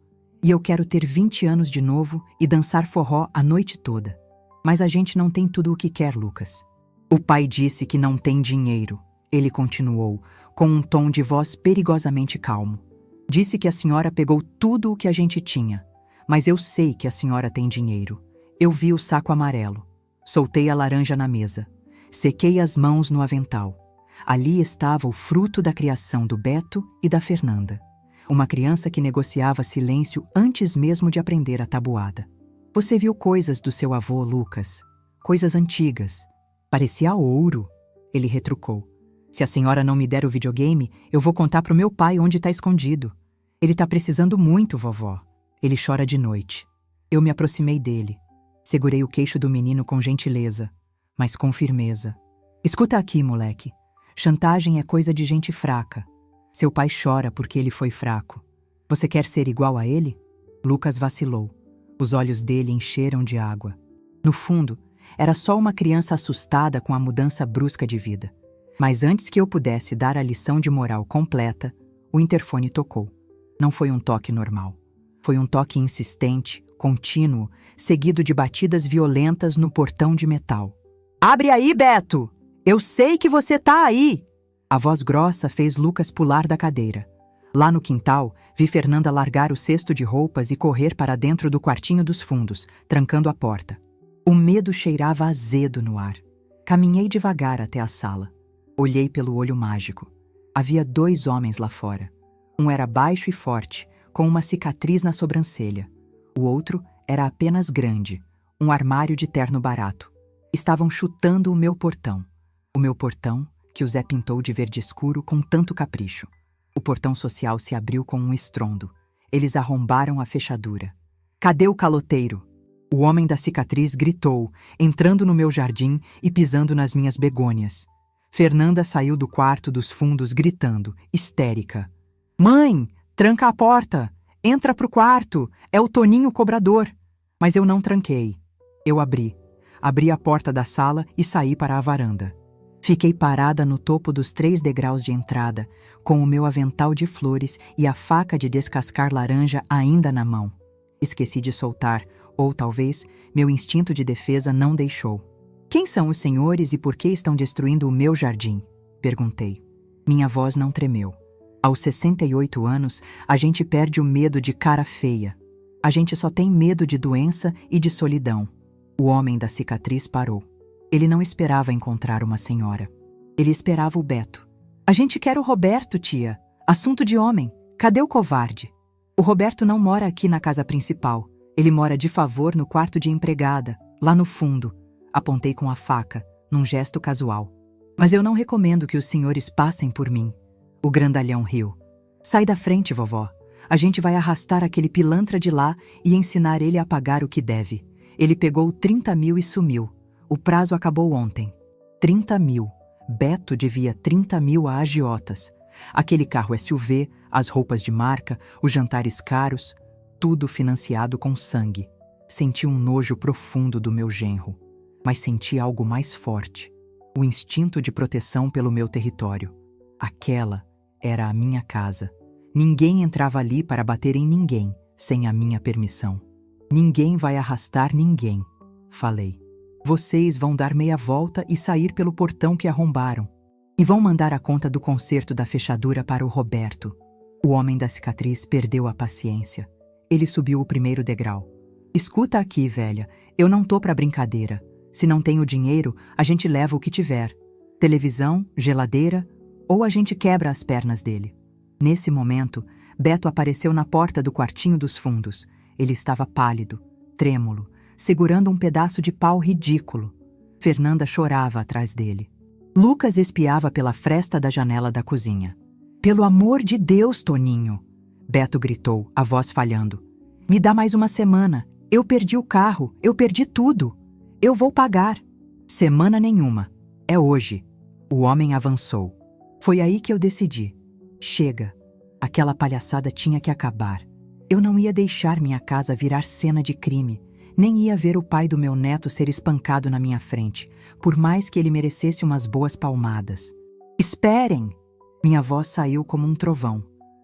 E eu quero ter 20 anos de novo e dançar forró a noite toda. Mas a gente não tem tudo o que quer, Lucas." "O pai disse que não tem dinheiro", ele continuou, com um tom de voz perigosamente calmo. "Disse que a senhora pegou tudo o que a gente tinha. Mas eu sei que a senhora tem dinheiro. Eu vi o saco amarelo. Soltei a laranja na mesa. Sequei as mãos no avental. Ali estava o fruto da criação do Beto e da Fernanda. Uma criança que negociava silêncio antes mesmo de aprender a tabuada. Você viu coisas do seu avô, Lucas. Coisas antigas. Parecia ouro", ele retrucou. "Se a senhora não me der o videogame, eu vou contar pro meu pai onde está escondido. Ele tá precisando muito, vovó. Ele chora de noite." Eu me aproximei dele. Segurei o queixo do menino com gentileza, mas com firmeza. "Escuta aqui, moleque. Chantagem é coisa de gente fraca. Seu pai chora porque ele foi fraco. Você quer ser igual a ele?" Lucas vacilou. Os olhos dele encheram de água. No fundo, era só uma criança assustada com a mudança brusca de vida. Mas antes que eu pudesse dar a lição de moral completa, o interfone tocou. Não foi um toque normal. Foi um toque insistente, contínuo, seguido de batidas violentas no portão de metal. "Abre aí, Beto! Eu sei que você tá aí!" A voz grossa fez Lucas pular da cadeira. Lá no quintal, vi Fernanda largar o cesto de roupas e correr para dentro do quartinho dos fundos, trancando a porta. O medo cheirava azedo no ar. Caminhei devagar até a sala. Olhei pelo olho mágico. Havia 2 homens lá fora. Um era baixo e forte, com uma cicatriz na sobrancelha. O outro era apenas grande, um armário de terno barato. Estavam chutando o meu portão. O meu portão, que o Zé pintou de verde escuro com tanto capricho. O portão social se abriu com um estrondo. Eles arrombaram a fechadura. "Cadê o caloteiro?" O homem da cicatriz gritou, entrando no meu jardim e pisando nas minhas begônias. Fernanda saiu do quarto dos fundos gritando, histérica. "Mãe, tranca a porta! Entra pro quarto! É o Toninho cobrador!" Mas eu não tranquei. Eu abri. Abri a porta da sala e saí para a varanda. Fiquei parada no topo dos 3 degraus de entrada, com o meu avental de flores e a faca de descascar laranja ainda na mão. Esqueci de soltar, ou talvez meu instinto de defesa não deixou. "Quem são os senhores e por que estão destruindo o meu jardim?" perguntei. Minha voz não tremeu. Aos 68 anos, a gente perde o medo de cara feia. A gente só tem medo de doença e de solidão. O homem da cicatriz parou. Ele não esperava encontrar uma senhora. Ele esperava o Beto. "A gente quer o Roberto, tia. Assunto de homem. Cadê o covarde?" "O Roberto não mora aqui na casa principal. Ele mora de favor no quarto de empregada, lá no fundo." Apontei com a faca, num gesto casual. "Mas eu não recomendo que os senhores passem por mim." O grandalhão riu. "Sai da frente, vovó. A gente vai arrastar aquele pilantra de lá e ensinar ele a pagar o que deve. Ele pegou 30 mil e sumiu. O prazo acabou ontem." 30 mil. Beto devia 30 mil a agiotas. Aquele carro SUV, as roupas de marca, os jantares caros, tudo financiado com sangue. Senti um nojo profundo do meu genro. Mas senti algo mais forte. O instinto de proteção pelo meu território. Aquela era a minha casa. Ninguém entrava ali para bater em ninguém, sem a minha permissão. "Ninguém vai arrastar ninguém", falei. "Vocês vão dar meia volta e sair pelo portão que arrombaram. E vão mandar a conta do conserto da fechadura para o Roberto." O homem da cicatriz perdeu a paciência. Ele subiu o primeiro degrau. "Escuta aqui, velha, eu não tô pra brincadeira. Se não tenho dinheiro, a gente leva o que tiver. Televisão, geladeira, ou a gente quebra as pernas dele." Nesse momento, Beto apareceu na porta do quartinho dos fundos. Ele estava pálido, trêmulo, segurando um pedaço de pau ridículo. Fernanda chorava atrás dele. Lucas espiava pela fresta da janela da cozinha. "Pelo amor de Deus, Toninho!" Beto gritou, a voz falhando. "Me dá mais uma semana. Eu perdi o carro, eu perdi tudo. Eu vou pagar." "Semana nenhuma. É hoje." O homem avançou. Foi aí que eu decidi. Chega. Aquela palhaçada tinha que acabar. Eu não ia deixar minha casa virar cena de crime, nem ia ver o pai do meu neto ser espancado na minha frente, por mais que ele merecesse umas boas palmadas. "Esperem!" Minha voz saiu como um trovão.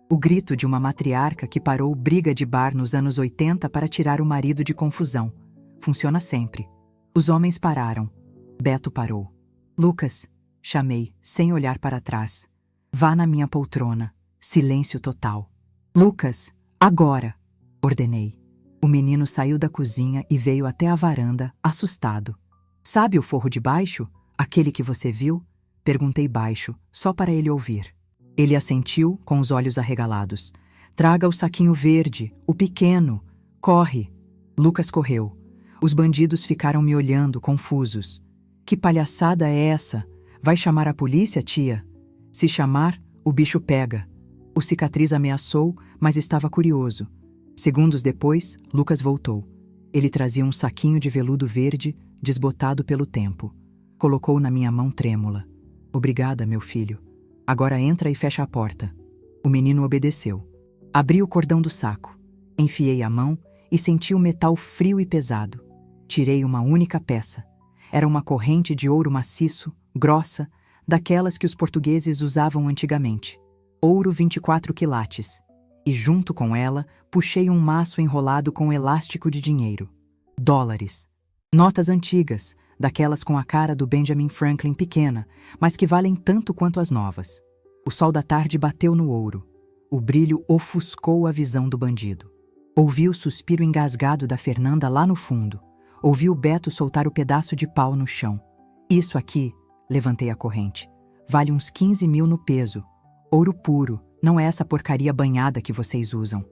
O grito de uma matriarca que parou briga de bar nos anos 80 para tirar o marido de confusão. Funciona sempre. Os homens pararam. Beto parou. "Lucas", chamei, sem olhar para trás. "Vá na minha poltrona." Silêncio total. "Lucas, agora!" ordenei. O menino saiu da cozinha e veio até a varanda, assustado. "Sabe o forro de baixo? Aquele que você viu?" Perguntei baixo, só para ele ouvir. Ele assentiu, com os olhos arregalados. "Traga o saquinho verde, o pequeno. Corre!" Lucas correu. Os bandidos ficaram me olhando, confusos. "Que palhaçada é essa? Vai chamar a polícia, tia?" "Se chamar, o bicho pega." O cicatriz ameaçou, mas estava curioso. Segundos depois, Lucas voltou. Ele trazia um saquinho de veludo verde, desbotado pelo tempo. Colocou na minha mão trêmula. "Obrigada, meu filho. Agora entra e fecha a porta." O menino obedeceu. Abri o cordão do saco. Enfiei a mão e senti o metal frio e pesado. Tirei uma única peça. Era uma corrente de ouro maciço, grossa, daquelas que os portugueses usavam antigamente. Ouro 24 quilates. E junto com ela, puxei um maço enrolado com elástico de dinheiro. Dólares. Notas antigas, daquelas com a cara do Benjamin Franklin pequena, mas que valem tanto quanto as novas. O sol da tarde bateu no ouro. O brilho ofuscou a visão do bandido. Ouvi o suspiro engasgado da Fernanda lá no fundo. Ouvi o Beto soltar o pedaço de pau no chão. Isso aqui, levantei a corrente, vale uns 15 mil no peso. Ouro puro, não é essa porcaria banhada que vocês usam.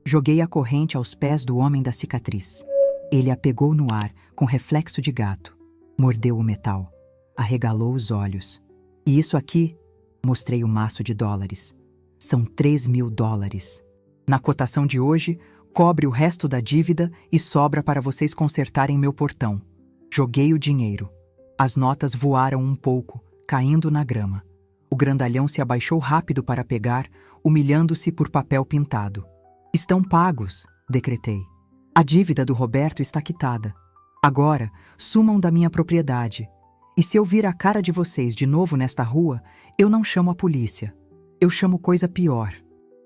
Joguei a corrente aos pés do homem da cicatriz. Ele a pegou no ar, com reflexo de gato. Mordeu o metal. Arregalou os olhos. E isso aqui? Mostrei o maço de dólares. São 3 mil dólares. Na cotação de hoje, cobre o resto da dívida e sobra para vocês consertarem meu portão. Joguei o dinheiro. As notas voaram um pouco, caindo na grama. O grandalhão se abaixou rápido para pegar, humilhando-se por papel pintado. Estão pagos, decretei. A dívida do Roberto está quitada. Agora, sumam da minha propriedade. E se eu vir a cara de vocês de novo nesta rua, eu não chamo a polícia. Eu chamo coisa pior.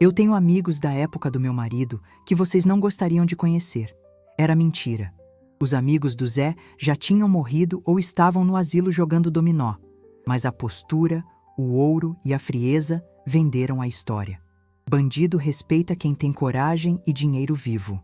Eu tenho amigos da época do meu marido que vocês não gostariam de conhecer. Era mentira. Os amigos do Zé já tinham morrido ou estavam no asilo jogando dominó. Mas a postura, o ouro e a frieza venderam a história. Bandido respeita quem tem coragem e dinheiro vivo.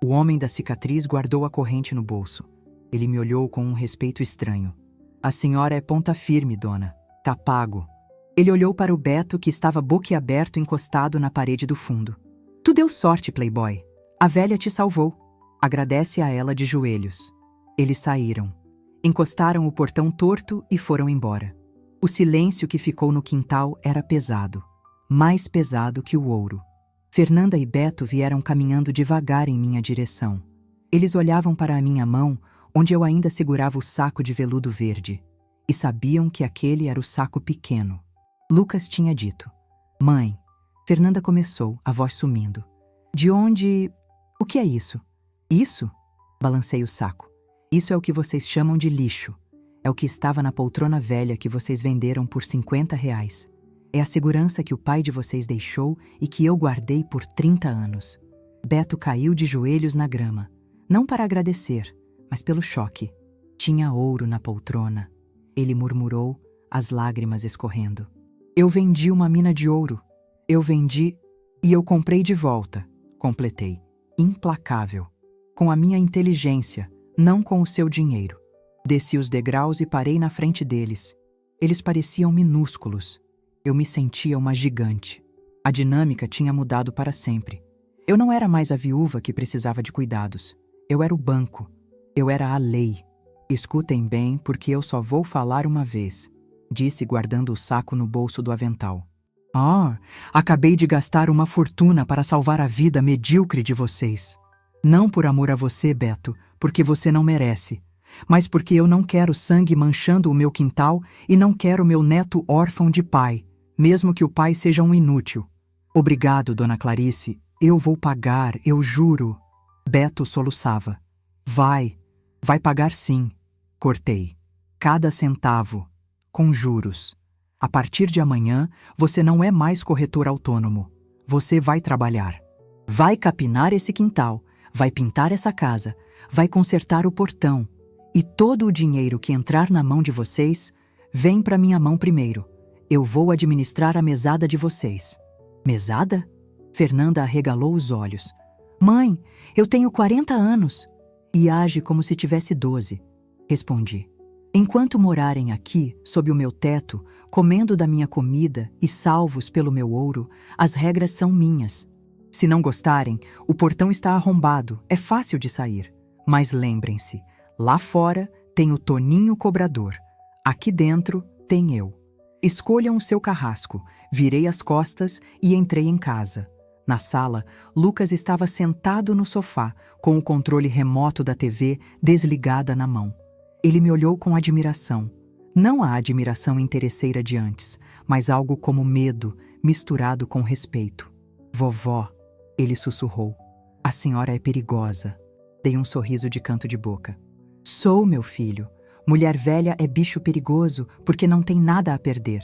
O homem da cicatriz guardou a corrente no bolso. Ele me olhou com um respeito estranho. A senhora é ponta firme, dona. Tá pago. Ele olhou para o Beto, que estava boquiaberto encostado na parede do fundo. Tu deu sorte, playboy. A velha te salvou. Agradece a ela de joelhos. Eles saíram. Encostaram o portão torto e foram embora. O silêncio que ficou no quintal era pesado. Mais pesado que o ouro. Fernanda e Beto vieram caminhando devagar em minha direção. Eles olhavam para a minha mão, onde eu ainda segurava o saco de veludo verde, e sabiam que aquele era o saco pequeno. Lucas tinha dito. Mãe, Fernanda começou, a voz sumindo. De onde... O que é isso? Isso? Balancei o saco. Isso é o que vocês chamam de lixo. É o que estava na poltrona velha que vocês venderam por R$ 50. É a segurança que o pai de vocês deixou e que eu guardei por 30 anos. Beto caiu de joelhos na grama. Não para agradecer, mas pelo choque. Tinha ouro na poltrona. Ele murmurou, as lágrimas escorrendo. Eu vendi uma mina de ouro. Eu vendi e eu comprei de volta. Completei. Implacável. Com a minha inteligência, não com o seu dinheiro. Desci os degraus e parei na frente deles. Eles pareciam minúsculos. Eu me sentia uma gigante. A dinâmica tinha mudado para sempre. Eu não era mais a viúva que precisava de cuidados. Eu era o banco. Eu era a lei. Escutem bem, porque eu só vou falar uma vez, disse guardando o saco no bolso do avental. Acabei de gastar uma fortuna para salvar a vida medíocre de vocês. Não por amor a você, Beto, porque você não merece, mas porque eu não quero sangue manchando o meu quintal e não quero meu neto órfão de pai, mesmo que o pai seja um inútil. Obrigado, dona Clarice, eu vou pagar, eu juro. Beto soluçava. Vai pagar sim. Cortei. Cada centavo, com juros. A partir de amanhã, você não é mais corretor autônomo. Você vai trabalhar. Vai capinar esse quintal, vai pintar essa casa, vai consertar o portão. E todo o dinheiro que entrar na mão de vocês, vem para minha mão primeiro. Eu vou administrar a mesada de vocês. Mesada? Fernanda arregalou os olhos. Mãe, eu tenho 40 anos. E age como se tivesse 12. Respondi. Enquanto morarem aqui, sob o meu teto, comendo da minha comida e salvos pelo meu ouro, as regras são minhas. Se não gostarem, o portão está arrombado, é fácil de sair. Mas lembrem-se, lá fora tem o Toninho cobrador. Aqui dentro tem eu. Escolham o seu carrasco. Virei as costas e entrei em casa. Na sala, Lucas estava sentado no sofá, com o controle remoto da TV desligada na mão. Ele me olhou com admiração. Não a admiração interesseira de antes, mas algo como medo, misturado com respeito. Vovó, ele sussurrou. A senhora é perigosa. Dei um sorriso de canto de boca. Sou, meu filho. Mulher velha é bicho perigoso porque não tem nada a perder.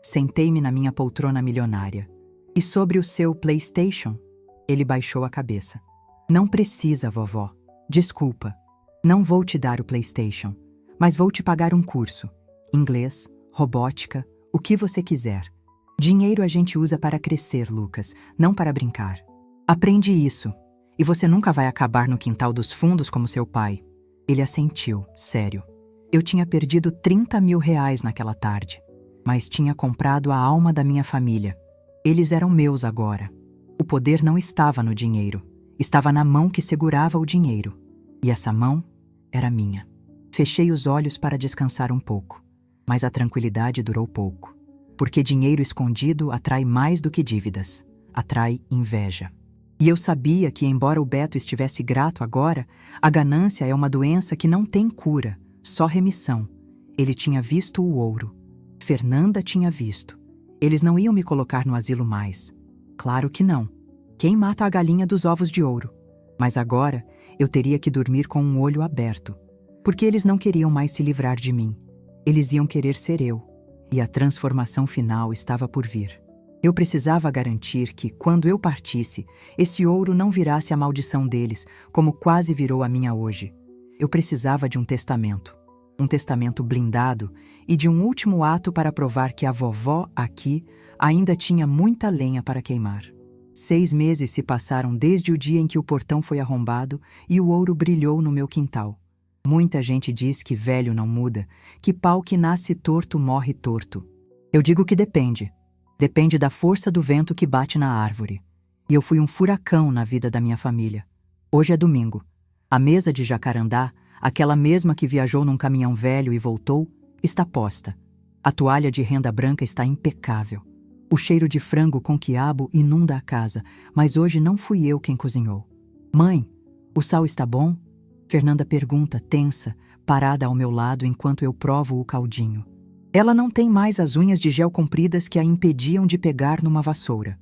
Sentei-me na minha poltrona milionária. E sobre o seu PlayStation? Ele baixou a cabeça. Não precisa, vovó. Desculpa. Não vou te dar o PlayStation, mas vou te pagar um curso. Inglês, robótica, o que você quiser. Dinheiro a gente usa para crescer, Lucas, não para brincar. Aprende isso, e você nunca vai acabar no quintal dos fundos como seu pai. Ele assentiu, sério. Eu tinha perdido 30 mil reais naquela tarde, mas tinha comprado a alma da minha família. Eles eram meus agora. O poder não estava no dinheiro, estava na mão que segurava o dinheiro. E essa mão era minha. Fechei os olhos para descansar um pouco, mas a tranquilidade durou pouco. Porque dinheiro escondido atrai mais do que dívidas, atrai inveja. E eu sabia que, embora o Beto estivesse grato agora, a ganância é uma doença que não tem cura, só remissão. Ele tinha visto o ouro. Fernanda tinha visto. Eles não iam me colocar no asilo mais. Claro que não. Quem mata a galinha dos ovos de ouro? Mas agora eu teria que dormir com um olho aberto, porque eles não queriam mais se livrar de mim. Eles iam querer ser eu, e a transformação final estava por vir. Eu precisava garantir que, quando eu partisse, esse ouro não virasse a maldição deles, como quase virou a minha hoje. Eu precisava de um testamento blindado e de um último ato para provar que a vovó aqui ainda tinha muita lenha para queimar. 6 meses se passaram desde o dia em que o portão foi arrombado e o ouro brilhou no meu quintal. Muita gente diz que velho não muda, que pau que nasce torto morre torto. Eu digo que depende. Depende da força do vento que bate na árvore. E eu fui um furacão na vida da minha família. Hoje é domingo. A mesa de jacarandá, aquela mesma que viajou num caminhão velho e voltou, está posta. A toalha de renda branca está impecável. O cheiro de frango com quiabo inunda a casa, mas hoje não fui eu quem cozinhou. Mãe, o sal está bom? Fernanda pergunta, tensa, parada ao meu lado enquanto eu provo o caldinho. Ela não tem mais as unhas de gel compridas que a impediam de pegar numa vassoura.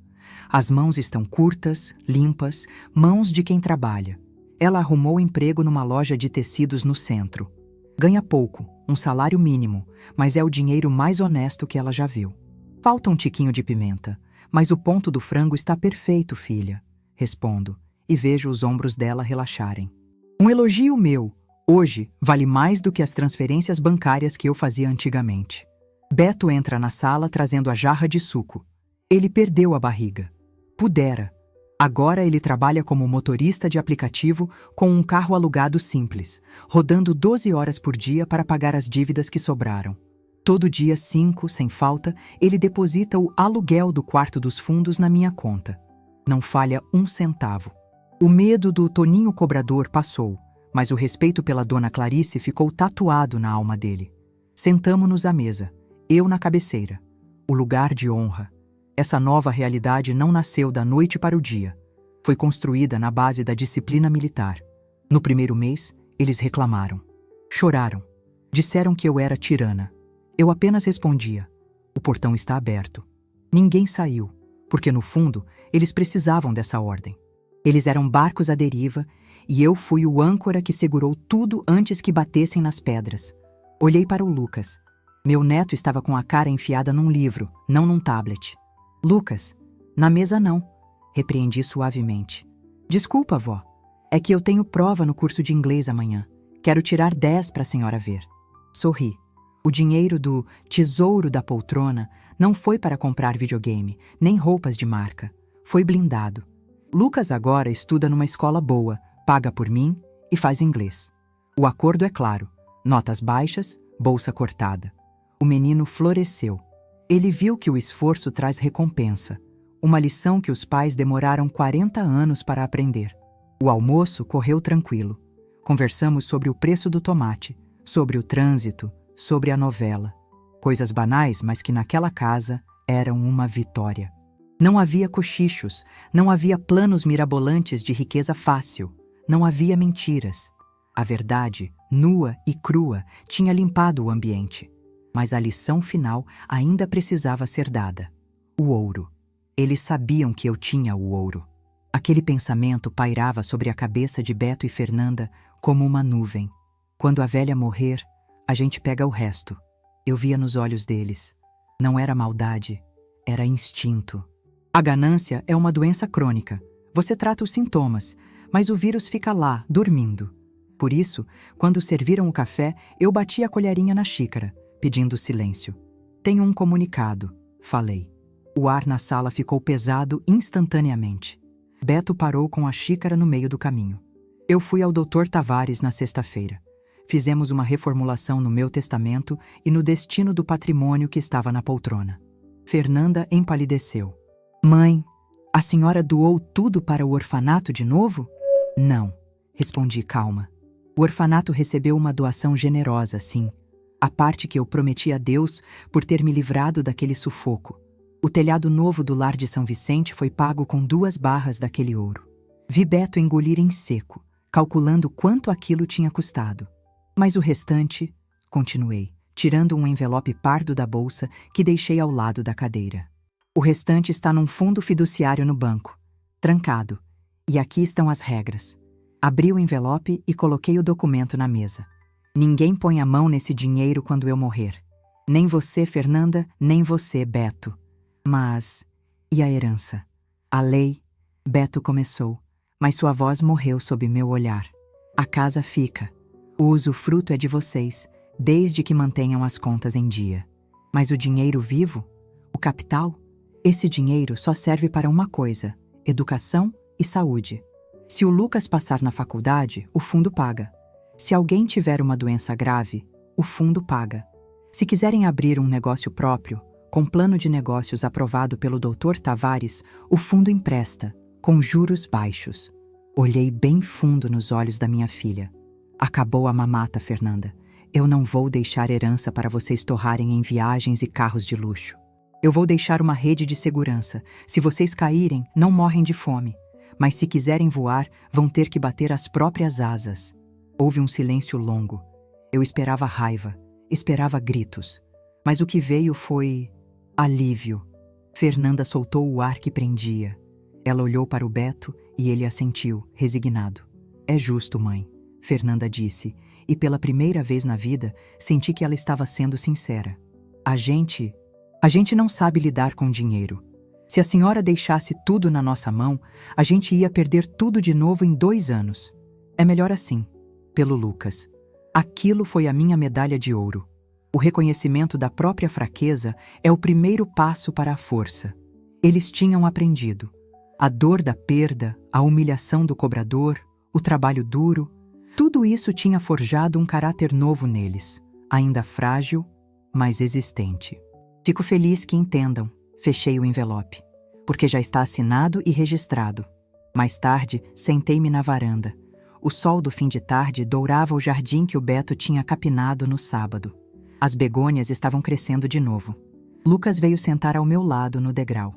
As mãos estão curtas, limpas, mãos de quem trabalha. Ela arrumou emprego numa loja de tecidos no centro. Ganha pouco, um salário mínimo, mas é o dinheiro mais honesto que ela já viu. Falta um tiquinho de pimenta, mas o ponto do frango está perfeito, filha. Respondo, e vejo os ombros dela relaxarem. Um elogio meu, hoje, vale mais do que as transferências bancárias que eu fazia antigamente. Beto entra na sala trazendo a jarra de suco. Ele perdeu a barriga. Pudera. Agora ele trabalha como motorista de aplicativo com um carro alugado simples, rodando 12 horas por dia para pagar as dívidas que sobraram. Todo dia 5, sem falta, ele deposita o aluguel do quarto dos fundos na minha conta. Não falha um centavo. O medo do Toninho cobrador passou, mas o respeito pela dona Clarice ficou tatuado na alma dele. Sentamo-nos à mesa, eu na cabeceira. O lugar de honra. Essa nova realidade não nasceu da noite para o dia. Foi construída na base da disciplina militar. No primeiro mês, eles reclamaram. Choraram. Disseram que eu era tirana. Eu apenas respondia. O portão está aberto. Ninguém saiu, porque no fundo, eles precisavam dessa ordem. Eles eram barcos à deriva e eu fui o âncora que segurou tudo antes que batessem nas pedras. Olhei para o Lucas. Meu neto estava com a cara enfiada num livro, não num tablet. Lucas, na mesa não, repreendi suavemente. Desculpa, vó. É que eu tenho prova no curso de inglês amanhã. Quero tirar 10 para a senhora ver. Sorri. O dinheiro do tesouro da poltrona não foi para comprar videogame, nem roupas de marca. Foi blindado. Lucas agora estuda numa escola boa, paga por mim e faz inglês. O acordo é claro. Notas baixas, bolsa cortada. O menino floresceu. Ele viu que o esforço traz recompensa. Uma lição que os pais demoraram 40 anos para aprender. O almoço correu tranquilo. Conversamos sobre o preço do tomate, sobre o trânsito, sobre a novela. Coisas banais, mas que naquela casa eram uma vitória. Não havia cochichos, não havia planos mirabolantes de riqueza fácil, não havia mentiras. A verdade, nua e crua, tinha limpado o ambiente. Mas a lição final ainda precisava ser dada. O ouro. Eles sabiam que eu tinha o ouro. Aquele pensamento pairava sobre a cabeça de Beto e Fernanda como uma nuvem. Quando a velha morrer, a gente pega o resto. Eu via nos olhos deles. Não era maldade, era instinto. A ganância é uma doença crônica. Você trata os sintomas, mas o vírus fica lá, dormindo. Por isso, quando serviram o café, eu bati a colherinha na xícara, pedindo silêncio. Tenho um comunicado, falei. O ar na sala ficou pesado instantaneamente. Beto parou com a xícara no meio do caminho. Eu fui ao Dr. Tavares na sexta-feira. fizemos uma reformulação no meu testamento e no destino do patrimônio que estava na poltrona. Fernanda empalideceu. Mãe, a senhora doou tudo para o orfanato de novo? Não, respondi calma. O orfanato recebeu uma doação generosa, sim. A parte que eu prometi a Deus por ter me livrado daquele sufoco. O telhado novo do lar de São Vicente foi pago com 2 barras daquele ouro. Vi Beto engolir em seco, calculando quanto aquilo tinha custado. Mas o restante, continuei, tirando um envelope pardo da bolsa que deixei ao lado da cadeira. O restante está num fundo fiduciário no banco, trancado. E aqui estão as regras. Abri o envelope e coloquei o documento na mesa. Ninguém põe a mão nesse dinheiro quando eu morrer. Nem você, Fernanda, nem você, Beto. Mas... e a herança? A lei? Beto começou, mas sua voz morreu sob meu olhar. A casa fica. O usufruto é de vocês, desde que mantenham as contas em dia. Mas o dinheiro vivo? O capital? Esse dinheiro só serve para uma coisa: educação e saúde. Se o Lucas passar na faculdade, o fundo paga. Se alguém tiver uma doença grave, o fundo paga. Se quiserem abrir um negócio próprio, com plano de negócios aprovado pelo Dr. Tavares, o fundo empresta, com juros baixos. Olhei bem fundo nos olhos da minha filha. Acabou a mamata, Fernanda. Eu não vou deixar herança para vocês torrarem em viagens e carros de luxo. Eu vou deixar uma rede de segurança. Se vocês caírem, não morrem de fome. Mas se quiserem voar, vão ter que bater as próprias asas. Houve um silêncio longo. Eu esperava raiva, esperava gritos. Mas o que veio foi... alívio. Fernanda soltou o ar que prendia. Ela olhou para o Beto e ele assentiu, resignado. É justo, mãe, Fernanda disse, e pela primeira vez na vida senti que ela estava sendo sincera. A gente não sabe lidar com dinheiro. Se a senhora deixasse tudo na nossa mão, a gente ia perder tudo de novo em 2 anos. É melhor assim, pelo Lucas. Aquilo foi a minha medalha de ouro. O reconhecimento da própria fraqueza é o primeiro passo para a força. Eles tinham aprendido. A dor da perda, a humilhação do cobrador, o trabalho duro, tudo isso tinha forjado um caráter novo neles, ainda frágil, mas existente. Fico feliz que entendam. Fechei o envelope, porque já está assinado e registrado. Mais tarde, sentei-me na varanda. O sol do fim de tarde dourava o jardim que o Beto tinha capinado no sábado. As begônias estavam crescendo de novo. Lucas veio sentar ao meu lado no degrau.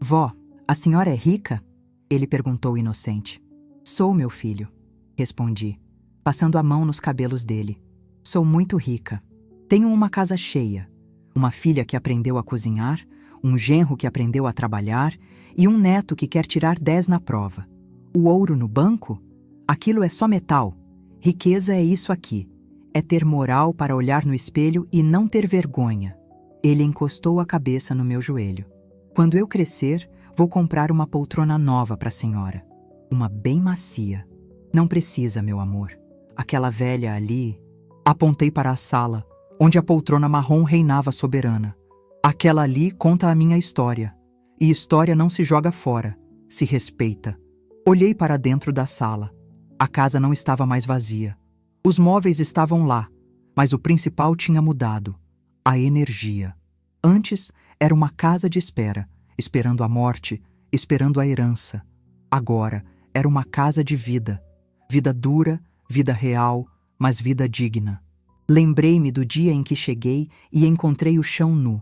Vó, a senhora é rica? Ele perguntou inocente. Sou, meu filho, respondi, passando a mão nos cabelos dele. Sou muito rica. Tenho uma casa cheia, uma filha que aprendeu a cozinhar, um genro que aprendeu a trabalhar e um neto que quer tirar 10 na prova. O ouro no banco? Aquilo é só metal. Riqueza é isso aqui. É ter moral para olhar no espelho e não ter vergonha. Ele encostou a cabeça no meu joelho. Quando eu crescer, vou comprar uma poltrona nova para a senhora. Uma bem macia. Não precisa, meu amor. Aquela velha ali... Apontei para a sala, onde a poltrona marrom reinava soberana. Aquela ali conta a minha história. E história não se joga fora, se respeita. Olhei para dentro da sala. A casa não estava mais vazia. Os móveis estavam lá, mas o principal tinha mudado. A energia. Antes, era uma casa de espera, esperando a morte, esperando a herança. Agora, era uma casa de vida. Vida dura, vida real, mas vida digna. Lembrei-me do dia em que cheguei e encontrei o chão nu,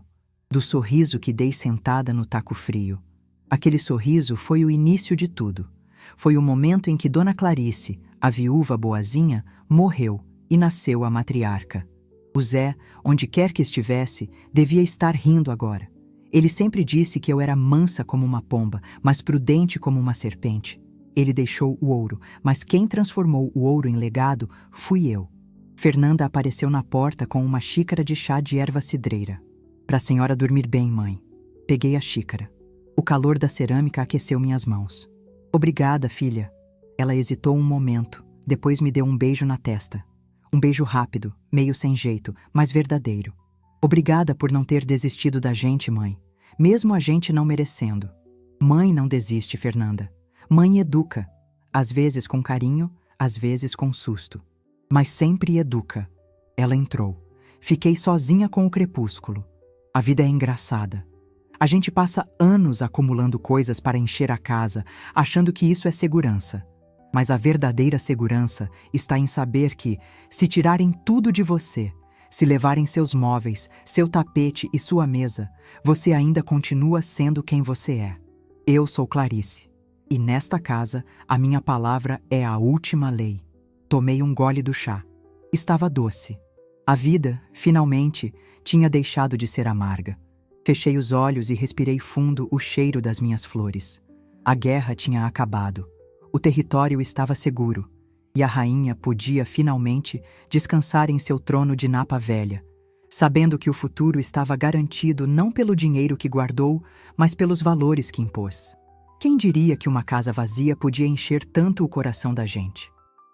do sorriso que dei sentada no taco frio. Aquele sorriso foi o início de tudo. Foi o momento em que Dona Clarice, a viúva boazinha, morreu e nasceu a matriarca. O Zé, onde quer que estivesse, devia estar rindo agora. Ele sempre disse que eu era mansa como uma pomba, mas prudente como uma serpente. Ele deixou o ouro, mas quem transformou o ouro em legado fui eu. Fernanda apareceu na porta com uma xícara de chá de erva cidreira. Para a senhora dormir bem, mãe. Peguei a xícara. O calor da cerâmica aqueceu minhas mãos. Obrigada, filha. Ela hesitou um momento, depois me deu um beijo na testa. Um beijo rápido, meio sem jeito, mas verdadeiro. Obrigada por não ter desistido da gente, mãe. Mesmo a gente não merecendo. Mãe não desiste, Fernanda. Mãe educa. Às vezes com carinho, às vezes com susto. mas sempre educa. Ela entrou. Fiquei sozinha com o crepúsculo. A vida é engraçada. A gente passa anos acumulando coisas para encher a casa, achando que isso é segurança. Mas a verdadeira segurança está em saber que, se tirarem tudo de você, se levarem seus móveis, seu tapete e sua mesa, você ainda continua sendo quem você é. Eu sou Clarice. E nesta casa, a minha palavra é a última lei. Tomei um gole do chá. Estava doce. A vida, finalmente, tinha deixado de ser amarga. Fechei os olhos e respirei fundo o cheiro das minhas flores. A guerra tinha acabado. O território estava seguro. E a rainha podia, finalmente, descansar em seu trono de napa velha, sabendo que o futuro estava garantido não pelo dinheiro que guardou, mas pelos valores que impôs. Quem diria que uma casa vazia podia encher tanto o coração da gente?